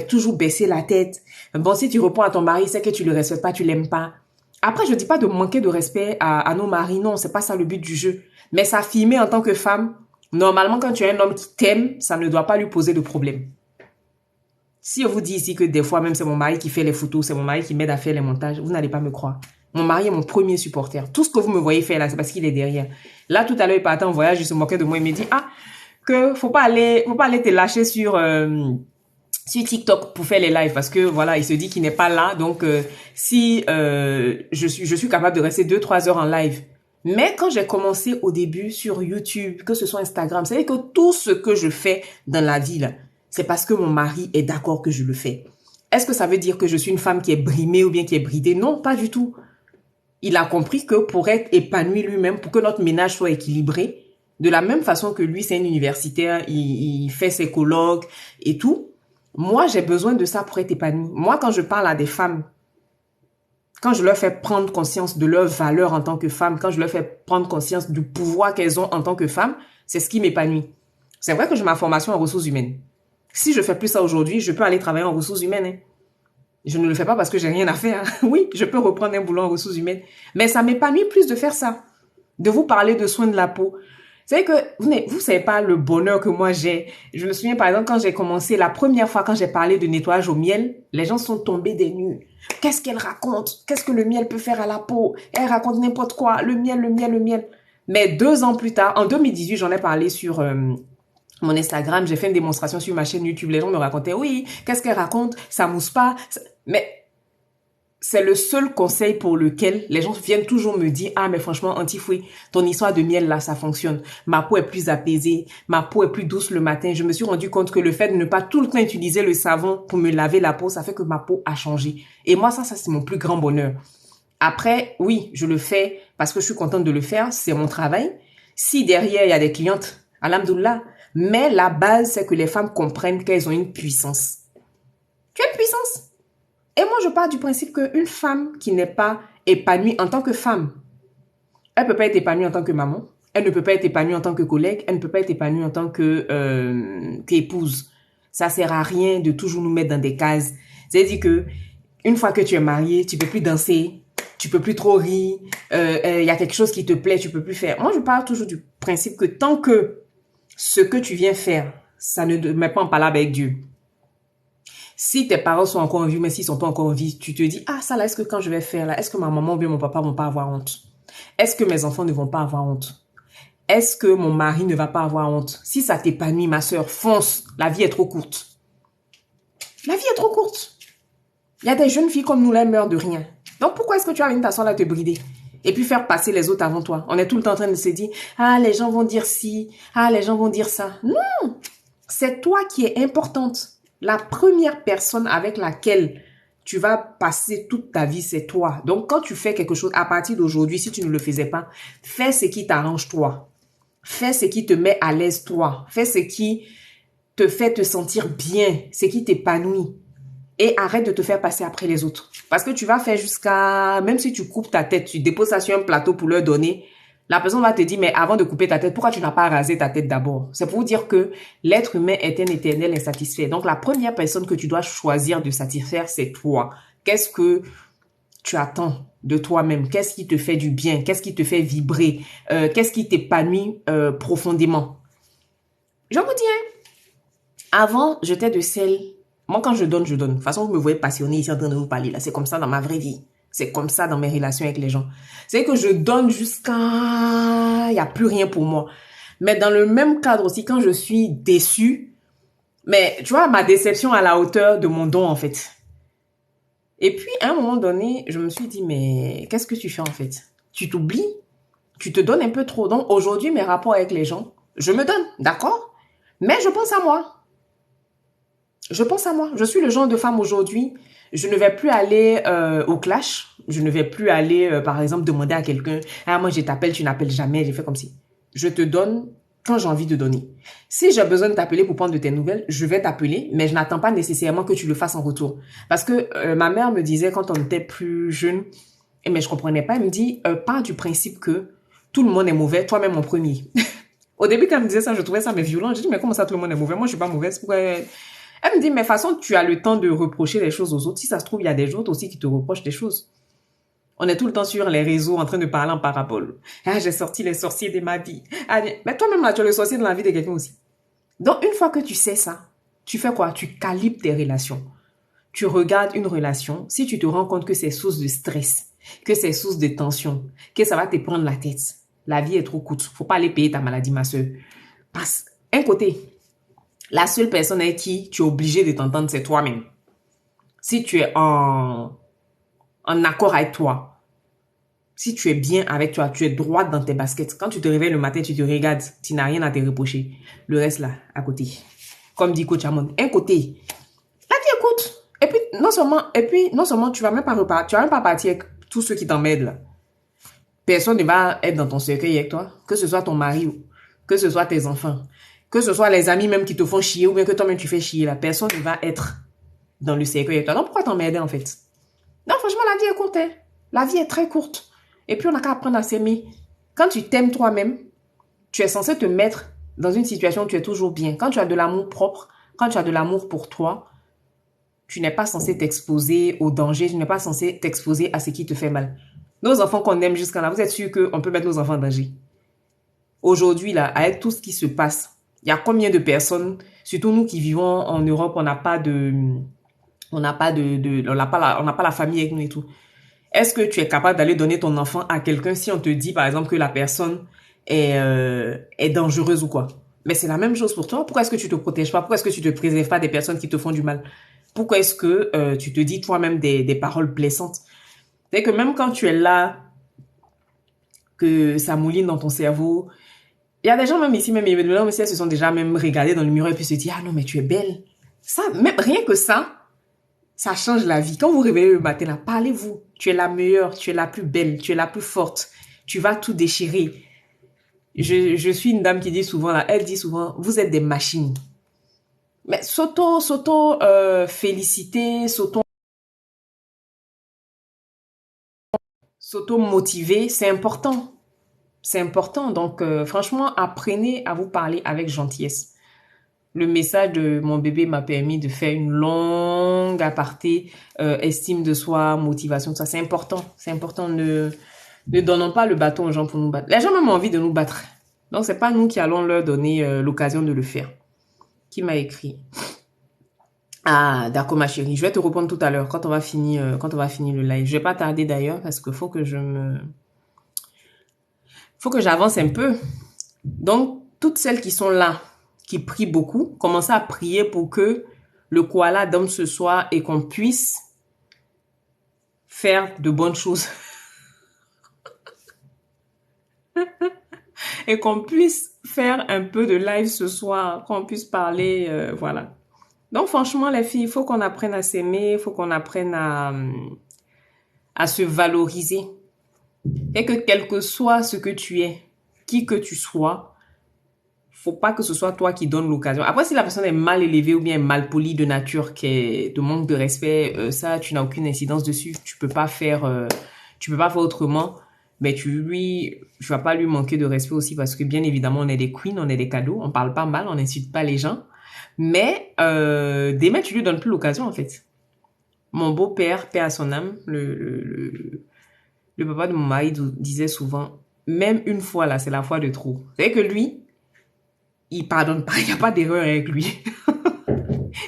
[SPEAKER 1] toujours baisser la tête. Bon, si tu réponds à ton mari, c'est que tu le respectes pas, tu l'aimes pas. Après, je dis pas de manquer de respect à nos maris, non, c'est pas ça le but du jeu. Mais s'affirmer en tant que femme, normalement, quand tu as un homme qui t'aime, ça ne doit pas lui poser de problème. Si on vous dit ici que des fois, même c'est mon mari qui fait les photos, c'est mon mari qui m'aide à faire les montages, vous n'allez pas me croire. Mon mari est mon premier supporter. Tout ce que vous me voyez faire là, c'est parce qu'il est derrière. Là, tout à l'heure, il partait en voyage, il se moquait de moi, il me dit, que faut pas aller te lâcher sur TikTok pour faire les lives parce que voilà, il se dit qu'il n'est pas là. Donc, si je suis capable de rester 2-3 heures en live. Mais quand j'ai commencé au début sur YouTube, que ce soit Instagram, c'est que tout ce que je fais dans la vie, là, c'est parce que mon mari est d'accord que je le fais. Est-ce que ça veut dire que je suis une femme qui est brimée ou bien qui est bridée? Non, pas du tout. Il a compris que pour être épanoui lui-même, pour que notre ménage soit équilibré, de la même façon que lui, c'est un universitaire, il fait ses colloques et tout, moi, j'ai besoin de ça pour être épanoui. Moi, quand je parle à des femmes, quand je leur fais prendre conscience de leur valeur en tant que femme, quand je leur fais prendre conscience du pouvoir qu'elles ont en tant que femme, c'est ce qui m'épanouit. C'est vrai que j'ai ma formation en ressources humaines. Si je fais plus ça aujourd'hui, je peux aller travailler en ressources humaines. Hein. Je ne le fais pas parce que j'ai rien à faire. Oui, je peux reprendre un boulot en ressources humaines. Mais ça m'épanouit plus de faire ça. De vous parler de soins de la peau. C'est que vous savez pas le bonheur que moi j'ai. Je me souviens par exemple quand j'ai commencé la première fois quand j'ai parlé de nettoyage au miel, les gens sont tombés des nues. Qu'est-ce qu'elle raconte? Qu'est-ce que le miel peut faire à la peau? Elle raconte n'importe quoi. Le miel, le miel, le miel. Mais 2 ans plus tard, en 2018, j'en ai parlé sur mon Instagram. J'ai fait une démonstration sur ma chaîne YouTube. Les gens me racontaient, oui, qu'est-ce qu'elle raconte? Ça mousse pas. Mais c'est le seul conseil pour lequel les gens viennent toujours me dire, ah, mais franchement, Antifoué, ton histoire de miel là, ça fonctionne. Ma peau est plus apaisée, ma peau est plus douce le matin. Je me suis rendu compte que le fait de ne pas tout le temps utiliser le savon pour me laver la peau, ça fait que ma peau a changé. Et moi, ça c'est mon plus grand bonheur. Après, oui, je le fais parce que je suis contente de le faire, c'est mon travail. Si derrière, il y a des clientes, alhamdoulilah. Mais la base, c'est que les femmes comprennent qu'elles ont une puissance. Tu as une puissance. Et moi, je pars du principe qu'une femme qui n'est pas épanouie en tant que femme, elle ne peut pas être épanouie en tant que maman, elle ne peut pas être épanouie en tant que collègue, elle ne peut pas être épanouie en tant qu'épouse. Ça sert à rien de toujours nous mettre dans des cases. C'est-à-dire que une fois que tu es mariée, tu peux plus danser, tu peux plus trop rire, y a quelque chose qui te plaît, tu peux plus faire. Moi, je pars toujours du principe que tant que ce que tu viens faire, ça ne te met pas en palabre avec Dieu. Si tes parents sont encore en vie, mais s'ils sont pas encore en vie, tu te dis, ah, ça là, est-ce que quand je vais faire là, est-ce que ma maman ou bien mon papa vont pas avoir honte? Est-ce que mes enfants ne vont pas avoir honte? Est-ce que mon mari ne va pas avoir honte? Si ça t'épanouit, ma sœur, fonce. La vie est trop courte. La vie est trop courte. Il y a des jeunes filles comme nous, là, elles meurent de rien. Donc, pourquoi est-ce que tu as une façon là de te brider? et puis faire passer les autres avant toi. On est tout le temps en train de se dire, ah, les gens vont dire ci, ah, les gens vont dire ça. Non, c'est toi qui es importante. La première personne avec laquelle tu vas passer toute ta vie, c'est toi. Donc, quand tu fais quelque chose, à partir d'aujourd'hui, si tu ne le faisais pas, fais ce qui t'arrange toi. Fais ce qui te met à l'aise toi. Fais ce qui te fait te sentir bien, ce qui t'épanouit. Et arrête de te faire passer après les autres. Parce que tu vas faire jusqu'à... Même si tu coupes ta tête, tu déposes ça sur un plateau pour leur donner, la personne va te dire, mais avant de couper ta tête, pourquoi tu n'as pas rasé ta tête d'abord? C'est pour vous dire que l'être humain est un éternel insatisfait. Donc, la première personne que tu dois choisir de satisfaire, c'est toi. Qu'est-ce que tu attends de toi-même? Qu'est-ce qui te fait du bien? Qu'est-ce qui te fait vibrer? Qu'est-ce qui t'épanouit profondément? Je vous dis, hein, avant, j'étais de celle... Moi, quand je donne, je donne. De toute façon, vous me voyez passionnée ici en train de vous parler. Là, c'est comme ça dans ma vraie vie. C'est comme ça dans mes relations avec les gens. C'est que je donne jusqu'à... Il n'y a plus rien pour moi. Mais dans le même cadre aussi, quand je suis déçue, mais tu vois, ma déception à la hauteur de mon don, en fait. Et puis, à un moment donné, je me suis dit, mais qu'est-ce que tu fais, en fait? Tu t'oublies? Tu te donnes un peu trop. Donc, aujourd'hui, mes rapports avec les gens, je me donne, d'accord? Mais je pense à moi. Je pense à moi. Je suis le genre de femme aujourd'hui. Je ne vais plus aller au clash. Je ne vais plus aller, par exemple, demander à quelqu'un, ah, moi, je t'appelle, tu n'appelles jamais. J'ai fait comme si. Je te donne quand j'ai envie de donner. Si j'ai besoin de t'appeler pour prendre de tes nouvelles, je vais t'appeler, mais je n'attends pas nécessairement que tu le fasses en retour. Parce que ma mère me disait quand on était plus jeune, mais je comprenais pas, elle me dit, pars du principe que tout le monde est mauvais, toi-même en premier. Au début, quand elle me disait ça, je trouvais ça mais violent. Je dis, mais comment ça tout le monde est mauvais? Moi, je suis pas mauvaise. Pourquoi... Elle me dit, mais de toute façon, tu as le temps de reprocher les choses aux autres. Si ça se trouve, il y a des autres aussi qui te reprochent des choses. On est tout le temps sur les réseaux en train de parler en parabole. Ah, j'ai sorti les sorciers de ma vie. Ah, mais toi-même, là, tu es le sorcier de la vie de quelqu'un aussi. Donc, une fois que tu sais ça, tu fais quoi? Tu calibres tes relations. Tu regardes une relation. Si tu te rends compte que c'est source de stress, que c'est source de tension, que ça va te prendre la tête, la vie est trop courte. Faut pas aller payer ta maladie, ma soeur. Passe. Un côté. La seule personne avec qui tu es obligé de t'entendre, c'est toi-même. Si tu es en accord avec toi, si tu es bien avec toi, tu es droite dans tes baskets. Quand tu te réveilles le matin, tu te regardes, tu n'as rien à te reprocher. Le reste là, à côté. Comme dit Coach Amon, un côté. La vie est courte. Et puis, non seulement tu vas même pas repartir, tu vas même pas partir avec tous ceux qui t'emmènent là. Personne ne va être dans ton cercueil avec toi. Que ce soit ton mari, que ce soit tes enfants. Que ce soit les amis même qui te font chier ou bien que toi-même tu fais chier, la personne ne va être dans le cercueil avec toi. Donc pourquoi t'emmerder en fait? Non, franchement, la vie est courte. Hein? La vie est très courte. Et puis on n'a qu'à apprendre à s'aimer. Quand tu t'aimes toi-même, tu es censé te mettre dans une situation où tu es toujours bien. Quand tu as de l'amour propre, quand tu as de l'amour pour toi, tu n'es pas censé t'exposer au danger, tu n'es pas censé t'exposer à ce qui te fait mal. Nos enfants qu'on aime jusqu'à là, vous êtes sûr qu'on peut mettre nos enfants en danger? Aujourd'hui, là, avec tout ce qui se passe, il y a combien de personnes, surtout nous qui vivons en Europe, on n'a pas la famille avec nous et tout. Est-ce que tu es capable d'aller donner ton enfant à quelqu'un si on te dit, par exemple, que la personne est dangereuse ou quoi? Mais c'est la même chose pour toi. Pourquoi est-ce que tu te protèges pas? Pourquoi est-ce que tu te préserves pas des personnes qui te font du mal? Pourquoi est-ce que tu te dis toi-même des paroles blessantes? C'est que même quand tu es là, que ça mouline dans ton cerveau, il y a des gens même ici, même si elles se sont déjà même regardées dans le miroir et puis se disent, ah non, mais tu es belle. Ça, même rien que ça change la vie. Quand vous vous réveillez le matin, là, parlez-vous. Tu es la meilleure, tu es la plus belle, tu es la plus forte. Tu vas tout déchirer. Je suis une dame qui dit souvent, là, elle dit souvent, vous êtes des machines. Mais féliciter, s'auto-motiver, c'est important. C'est important. Donc, franchement, apprenez à vous parler avec gentillesse. Le message de mon bébé m'a permis de faire une longue aparté, estime de soi, motivation, tout ça. C'est important. C'est important. Ne donnons pas le bâton aux gens pour nous battre. Les gens même ont envie de nous battre. Donc, c'est pas nous qui allons leur donner l'occasion de le faire. Qui m'a écrit? Ah, d'accord, ma chérie. Je vais te répondre tout à l'heure quand on va finir le live. Je vais pas tarder d'ailleurs parce qu'il faut que j'avance un peu. Donc, toutes celles qui sont là, qui prient beaucoup, commencez à prier pour que le koala dorme ce soir et qu'on puisse faire de bonnes choses. et qu'on puisse faire un peu de live ce soir, qu'on puisse parler, voilà. Donc franchement, les filles, il faut qu'on apprenne à s'aimer, il faut qu'on apprenne à se valoriser. Et que quel que soit ce que tu es, qui que tu sois, faut pas que ce soit toi qui donne l'occasion. Après, si la personne est mal élevée ou bien mal polie de nature, qui est de manque de respect, ça, tu n'as aucune incidence dessus. Tu peux pas faire autrement. Mais tu vas pas lui manquer de respect aussi parce que bien évidemment, on est des queens, on est des cadeaux, on parle pas mal, on n'insulte pas les gens. Mais demain, tu lui donnes plus l'occasion en fait. Mon beau-père, paix à son âme, le papa de mon mari disait souvent, même une fois là, c'est la fois de trop. C'est que lui, il pardonne pas, il n'y a pas d'erreur avec lui.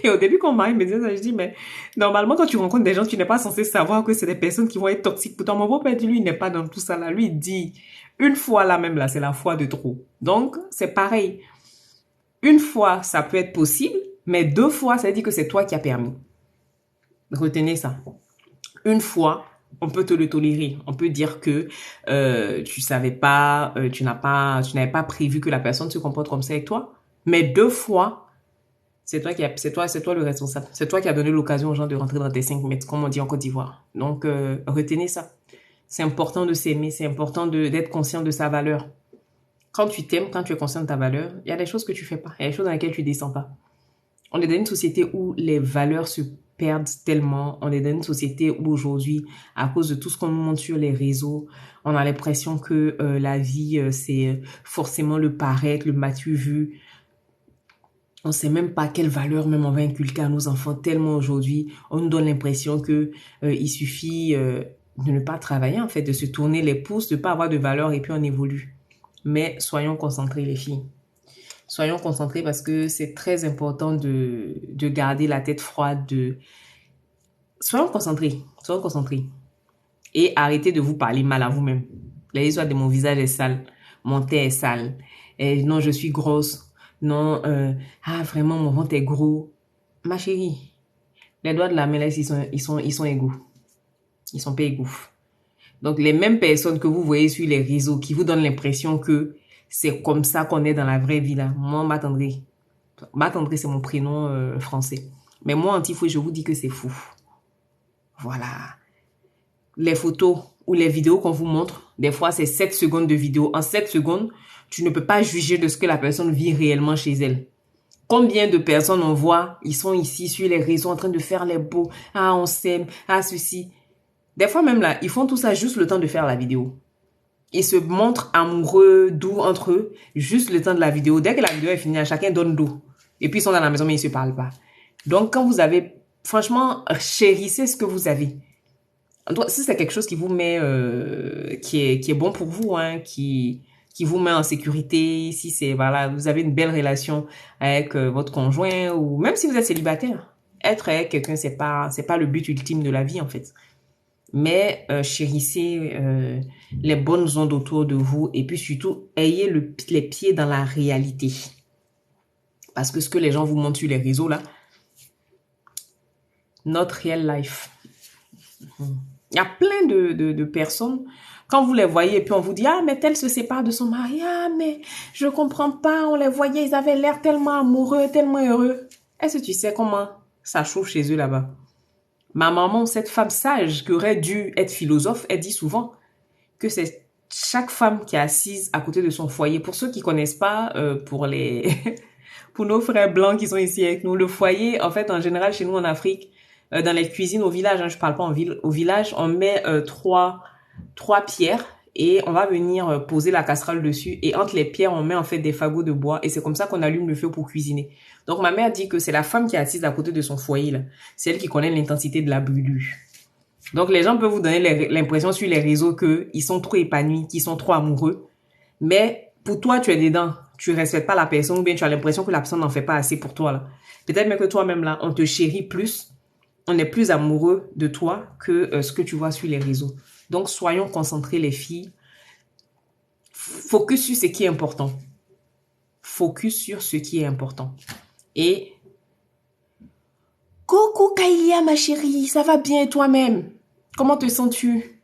[SPEAKER 1] Et au début, quand mon mari me disait ça, je dis, mais normalement, quand tu rencontres des gens, tu n'es pas censé savoir que c'est des personnes qui vont être toxiques. Pourtant, mon beau-père, lui, il n'est pas dans tout ça là. Lui, il dit, une fois là même là, c'est la fois de trop. Donc, c'est pareil. Une fois, ça peut être possible, mais deux fois, ça dit que c'est toi qui as permis. Retenez ça. Une fois, on peut te le tolérer. On peut dire que tu savais pas, tu n'avais pas prévu que la personne se comporte comme ça avec toi. Mais deux fois, c'est toi le responsable. C'est toi qui as donné l'occasion aux gens de rentrer dans tes 5 mètres, comme on dit en Côte d'Ivoire. Donc, retenez ça. C'est important de s'aimer, c'est important d'être conscient de sa valeur. Quand tu t'aimes, quand tu es conscient de ta valeur, il y a des choses que tu fais pas. Il y a des choses dans lesquelles tu descends pas. On est dans une société où les valeurs se perdent tellement. On est dans une société où aujourd'hui, à cause de tout ce qu'on nous montre sur les réseaux, on a l'impression que la vie, c'est forcément le paraître, le m'as-tu vu. On sait même pas quelle valeur même on va inculquer à nos enfants tellement aujourd'hui, on nous donne l'impression que il suffit de ne pas travailler en fait, de se tourner les pouces, de pas avoir de valeur et puis on évolue. Mais soyons concentrés les filles. Soyons concentrés parce que c'est très important de garder la tête froide. Soyons concentrés. Soyons concentrés. Et arrêtez de vous parler mal à vous-même. Les histoires de mon visage est sale. Mon teint est sale. Et non, je suis grosse. Non, vraiment, mon ventre est gros. Ma chérie, les doigts de la main, là, ils sont égaux. Ils sont pas égaux. Donc, les mêmes personnes que vous voyez sur les réseaux qui vous donnent l'impression que c'est comme ça qu'on est dans la vraie vie, là. Moi, Matandré. Matandré, c'est mon prénom français. Mais moi, Antifoué, je vous dis que c'est fou. Voilà. Les photos ou les vidéos qu'on vous montre, des fois, c'est 7 secondes de vidéo. En 7 secondes, tu ne peux pas juger de ce que la personne vit réellement chez elle. Combien de personnes on voit, ils sont ici sur les réseaux en train de faire les beaux. Ah, on s'aime. Ah, ceci. Des fois même là, ils font tout ça juste le temps de faire la vidéo. Ils se montrent amoureux, doux entre eux, juste le temps de la vidéo. Dès que la vidéo est finie, à chacun donne d'eau. Et puis ils sont dans la maison, mais ils se parlent pas. Donc quand vous avez, franchement, chérissez ce que vous avez. Si c'est quelque chose qui vous met, qui est bon pour vous, hein, qui vous met en sécurité, si c'est, voilà, vous avez une belle relation avec votre conjoint ou même si vous êtes célibataire, être avec quelqu'un, c'est pas le but ultime de la vie, en fait. Mais chérissez les bonnes ondes autour de vous et puis surtout, ayez les pieds dans la réalité. Parce que ce que les gens vous montrent sur les réseaux, là, not real life. Il y a plein de personnes, quand vous les voyez et puis on vous dit, ah, mais tel se sépare de son mari, ah, mais je comprends pas, on les voyait, ils avaient l'air tellement amoureux, tellement heureux. Est-ce que tu sais comment ça chauffe chez eux là-bas? Ma maman, cette femme sage qui aurait dû être philosophe, elle dit souvent que c'est chaque femme qui est assise à côté de son foyer. Pour ceux qui connaissent pas, pour pour nos frères blancs qui sont ici avec nous, le foyer, en fait, en général, chez nous en Afrique, dans les cuisines au village, hein, je parle pas en ville, au village, on met trois pierres et on va venir poser la casserole dessus et entre les pierres, on met en fait des fagots de bois et c'est comme ça qu'on allume le feu pour cuisiner. Donc ma mère dit que c'est la femme qui est assise à côté de son foyer là, c'est elle qui connaît l'intensité de la brûlure. Donc les gens peuvent vous donner l'impression sur les réseaux que ils sont trop épanouis, qu'ils sont trop amoureux, mais pour toi tu es dedans, tu respectes pas la personne ou bien tu as l'impression que la personne n'en fait pas assez pour toi là. Peut-être même que toi-même là, on te chérit plus. On est plus amoureux de toi que ce que tu vois sur les réseaux. Donc, soyons concentrés, les filles. Focus sur ce qui est important. Focus sur ce qui est important. Et coucou Kailia, ma chérie, ça va bien toi-même? Comment te sens-tu?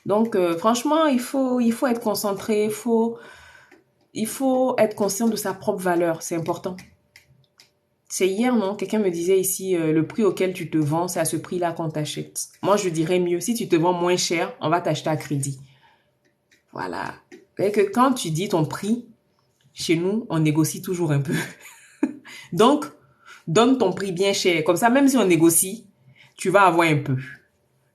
[SPEAKER 1] Donc, franchement, il faut être concentré, il faut il faut être conscient de sa propre valeur, c'est important. C'est hier, non? Quelqu'un me disait ici, le prix auquel tu te vends, c'est à ce prix-là qu'on t'achète. Moi, je dirais mieux, si tu te vends moins cher, on va t'acheter à crédit. Voilà. Et que quand tu dis ton prix, chez nous, on négocie toujours un peu. Donc, donne ton prix bien cher. Comme ça, même si on négocie, tu vas avoir un peu.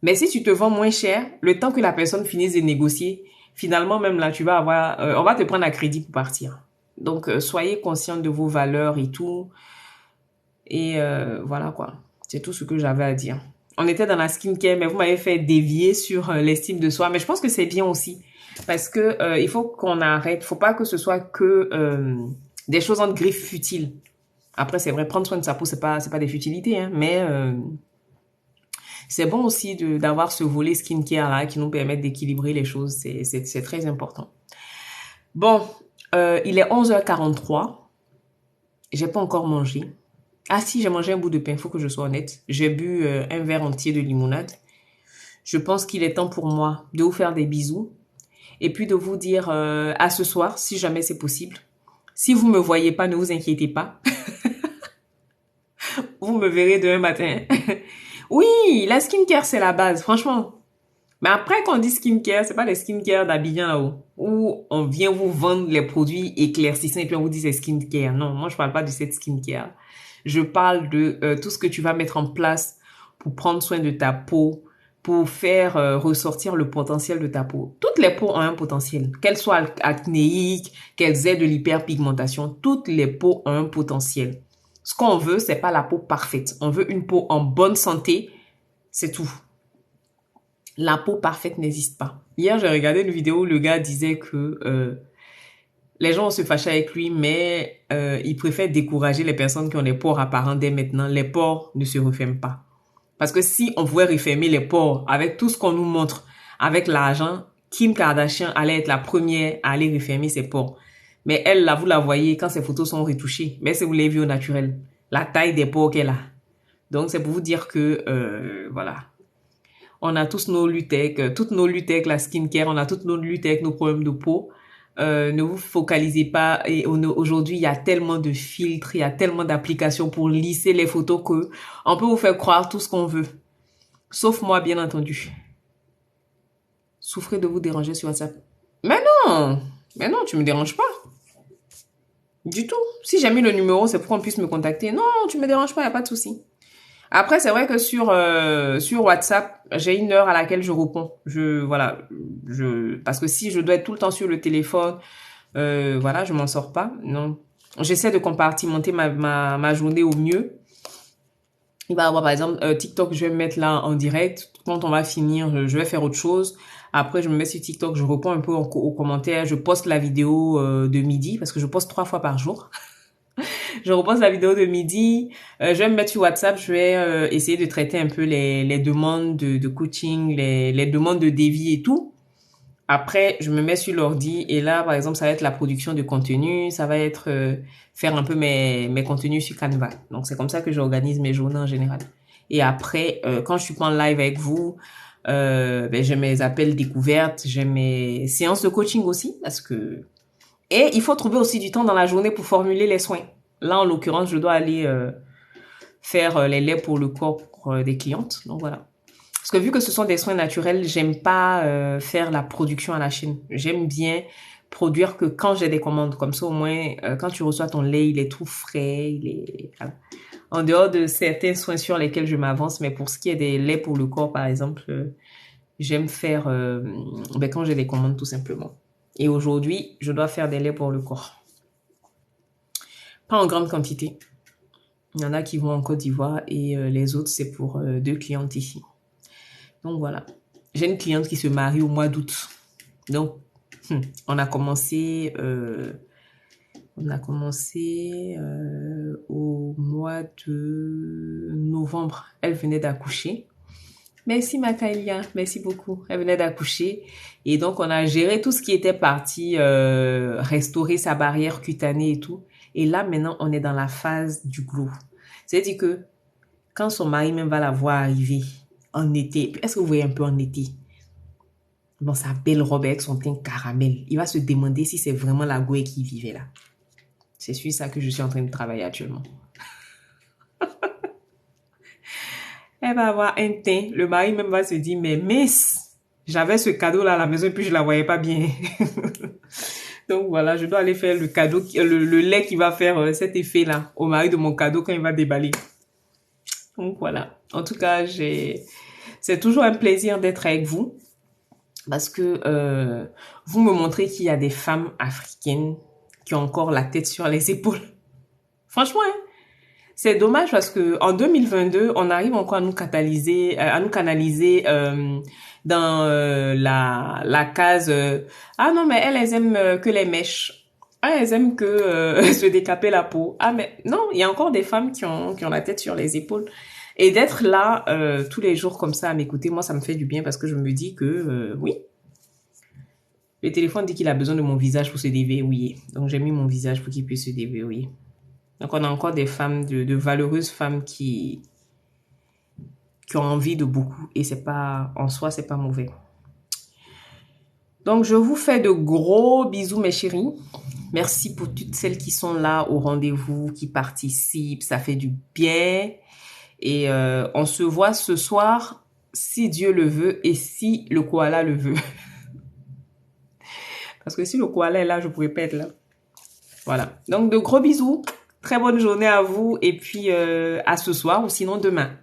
[SPEAKER 1] Mais si tu te vends moins cher, le temps que la personne finisse de négocier, finalement, même là, tu vas avoir, on va te prendre à crédit pour partir. Donc, soyez conscient de vos valeurs et tout. Et voilà quoi. C'est tout ce que j'avais à dire. On était dans la skincare, mais vous m'avez fait dévier sur l'estime de soi. Mais je pense que c'est bien aussi. Parce que il faut qu'on arrête. Faut pas que ce soit que des choses en griffes futiles. Après, c'est vrai, prendre soin de sa peau, c'est pas des futilités, hein, mais c'est bon aussi d'avoir ce volet skincare là qui nous permet d'équilibrer les choses. C'est très important. Bon, il est 11h43. J'ai pas encore mangé. Ah si, j'ai mangé un bout de pain, faut que je sois honnête. J'ai bu un verre entier de limonade. Je pense qu'il est temps pour moi de vous faire des bisous et puis de vous dire à ce soir, si jamais c'est possible. Si vous me voyez pas, ne vous inquiétez pas. Vous me verrez demain matin. Oui, la skincare, c'est la base, franchement. Mais après, quand on dit skincare, c'est pas les skincare d'Abidjan là-haut, où on vient vous vendre les produits éclaircissants et puis on vous dit c'est skincare. Non, moi, je parle pas de cette skincare. Je parle de tout ce que tu vas mettre en place pour prendre soin de ta peau, pour faire ressortir le potentiel de ta peau. Toutes les peaux ont un potentiel, qu'elles soient acnéiques, qu'elles aient de l'hyperpigmentation, toutes les peaux ont un potentiel. Ce qu'on veut, c'est pas la peau parfaite. On veut une peau en bonne santé, c'est tout. La peau parfaite n'existe pas. Hier, j'ai regardé une vidéo où le gars disait que les gens se fâchaient avec lui, mais il préfère décourager les personnes qui ont des pores apparents dès maintenant. Les pores ne se referment pas. Parce que si on pouvait refermer les pores avec tout ce qu'on nous montre, avec l'argent, Kim Kardashian allait être la première à aller refermer ses pores. Mais elle, là, vous la voyez quand ses photos sont retouchées. Mais si vous l'avez vu au naturel, la taille des pores qu'elle a. Donc, c'est pour vous dire que, voilà. On a tous nos luttes avec, toutes nos luttes avec la skincare, on a toutes nos luttes avec nos problèmes de peau. Ne vous focalisez pas. Et aujourd'hui, il y a tellement de filtres, il y a tellement d'applications pour lisser les photos que on peut vous faire croire tout ce qu'on veut. Sauf moi, bien entendu. Souffrez de vous déranger sur WhatsApp. Mais non! Mais non, tu me déranges pas. Du tout. Si j'ai mis le numéro, c'est pour qu'on puisse me contacter. Non, tu me déranges pas, y a pas de souci. Après, c'est vrai que sur WhatsApp, j'ai une heure à laquelle je réponds. Parce que si je dois être tout le temps sur le téléphone, voilà, je m'en sors pas. Non. J'essaie de compartimenter ma journée au mieux. Il va y avoir, par exemple, TikTok, je vais me mettre là en direct. Quand on va finir, je vais faire autre chose. Après, je me mets sur TikTok, je réponds un peu aux commentaires. Je poste la vidéo de midi parce que je poste 3 fois par jour. Je reposte la vidéo de midi. Je vais me mettre sur WhatsApp. Je vais essayer de traiter un peu les demandes de coaching, les demandes de devis et tout. Après, je me mets sur l'ordi et là, par exemple, ça va être la production de contenu. Ça va être faire un peu mes contenus sur Canva. Donc, c'est comme ça que j'organise mes journées en général. Et après, quand je suis pas en live avec vous, j'ai mes appels découvertes, j'ai mes séances de coaching aussi parce que... Et il faut trouver aussi du temps dans la journée pour formuler les soins. Là, en l'occurrence, je dois aller faire les laits pour le corps pour, des clientes. Donc voilà. Parce que vu que ce sont des soins naturels, j'aime pas faire la production à la chaîne. J'aime bien produire que quand j'ai des commandes. Comme ça, au moins, quand tu reçois ton lait, il est tout frais. Voilà. En dehors de certains soins sur lesquels je m'avance, mais pour ce qui est des laits pour le corps, par exemple, j'aime faire quand j'ai des commandes, tout simplement. Et aujourd'hui, je dois faire des laits pour le corps. Pas en grande quantité. Il y en a qui vont en Côte d'Ivoire et les autres, c'est pour 2 clientes ici. Donc voilà. J'ai une cliente qui se marie au mois d'août. Donc, on a commencé au mois de novembre. Elle venait d'accoucher. Merci Makaïlia, merci beaucoup. Elle venait d'accoucher et donc on a géré tout ce qui était parti restaurer sa barrière cutanée et tout. Et là maintenant on est dans la phase du glow. C'est-à-dire que quand son mari même va la voir arriver en été, est-ce que vous voyez un peu en été? dans sa belle robe avec son teint caramel. Il va se demander si c'est vraiment la Goué qui vivait là. C'est sur ça que je suis en train de travailler actuellement. Elle va avoir un teint. Le mari même va se dire, mais Miss, j'avais ce cadeau là à la maison et puis je la voyais pas bien. Donc voilà, je dois aller faire le cadeau, le lait qui va faire cet effet là au mari de mon cadeau quand il va déballer. Donc voilà. En tout cas, c'est toujours un plaisir d'être avec vous parce que vous me montrez qu'il y a des femmes africaines qui ont encore la tête sur les épaules. Franchement, hein, c'est dommage parce que en 2022, on arrive encore à nous canaliser dans la case ah non mais elles aiment que les mèches. Ah, elles aiment que se décaper la peau. Ah mais non, il y a encore des femmes qui ont la tête sur les épaules. Et d'être là tous les jours comme ça à m'écouter, moi ça me fait du bien parce que je me dis que oui, le téléphone dit qu'il a besoin de mon visage pour se déverrouiller. Donc j'ai mis mon visage pour qu'il puisse se déverrouiller. Donc on a encore des femmes, de valeureuses femmes qui ont envie de beaucoup. Et c'est pas, en soi, c'est pas mauvais. Donc je vous fais de gros bisous mes chéris. Merci pour toutes celles qui sont là au rendez-vous, qui participent. Ça fait du bien. Et on se voit ce soir, si Dieu le veut et si le koala le veut. Parce que si le koala est là, je pourrais pas être là. Voilà. Donc de gros bisous. Très bonne journée à vous et puis à ce soir ou sinon demain.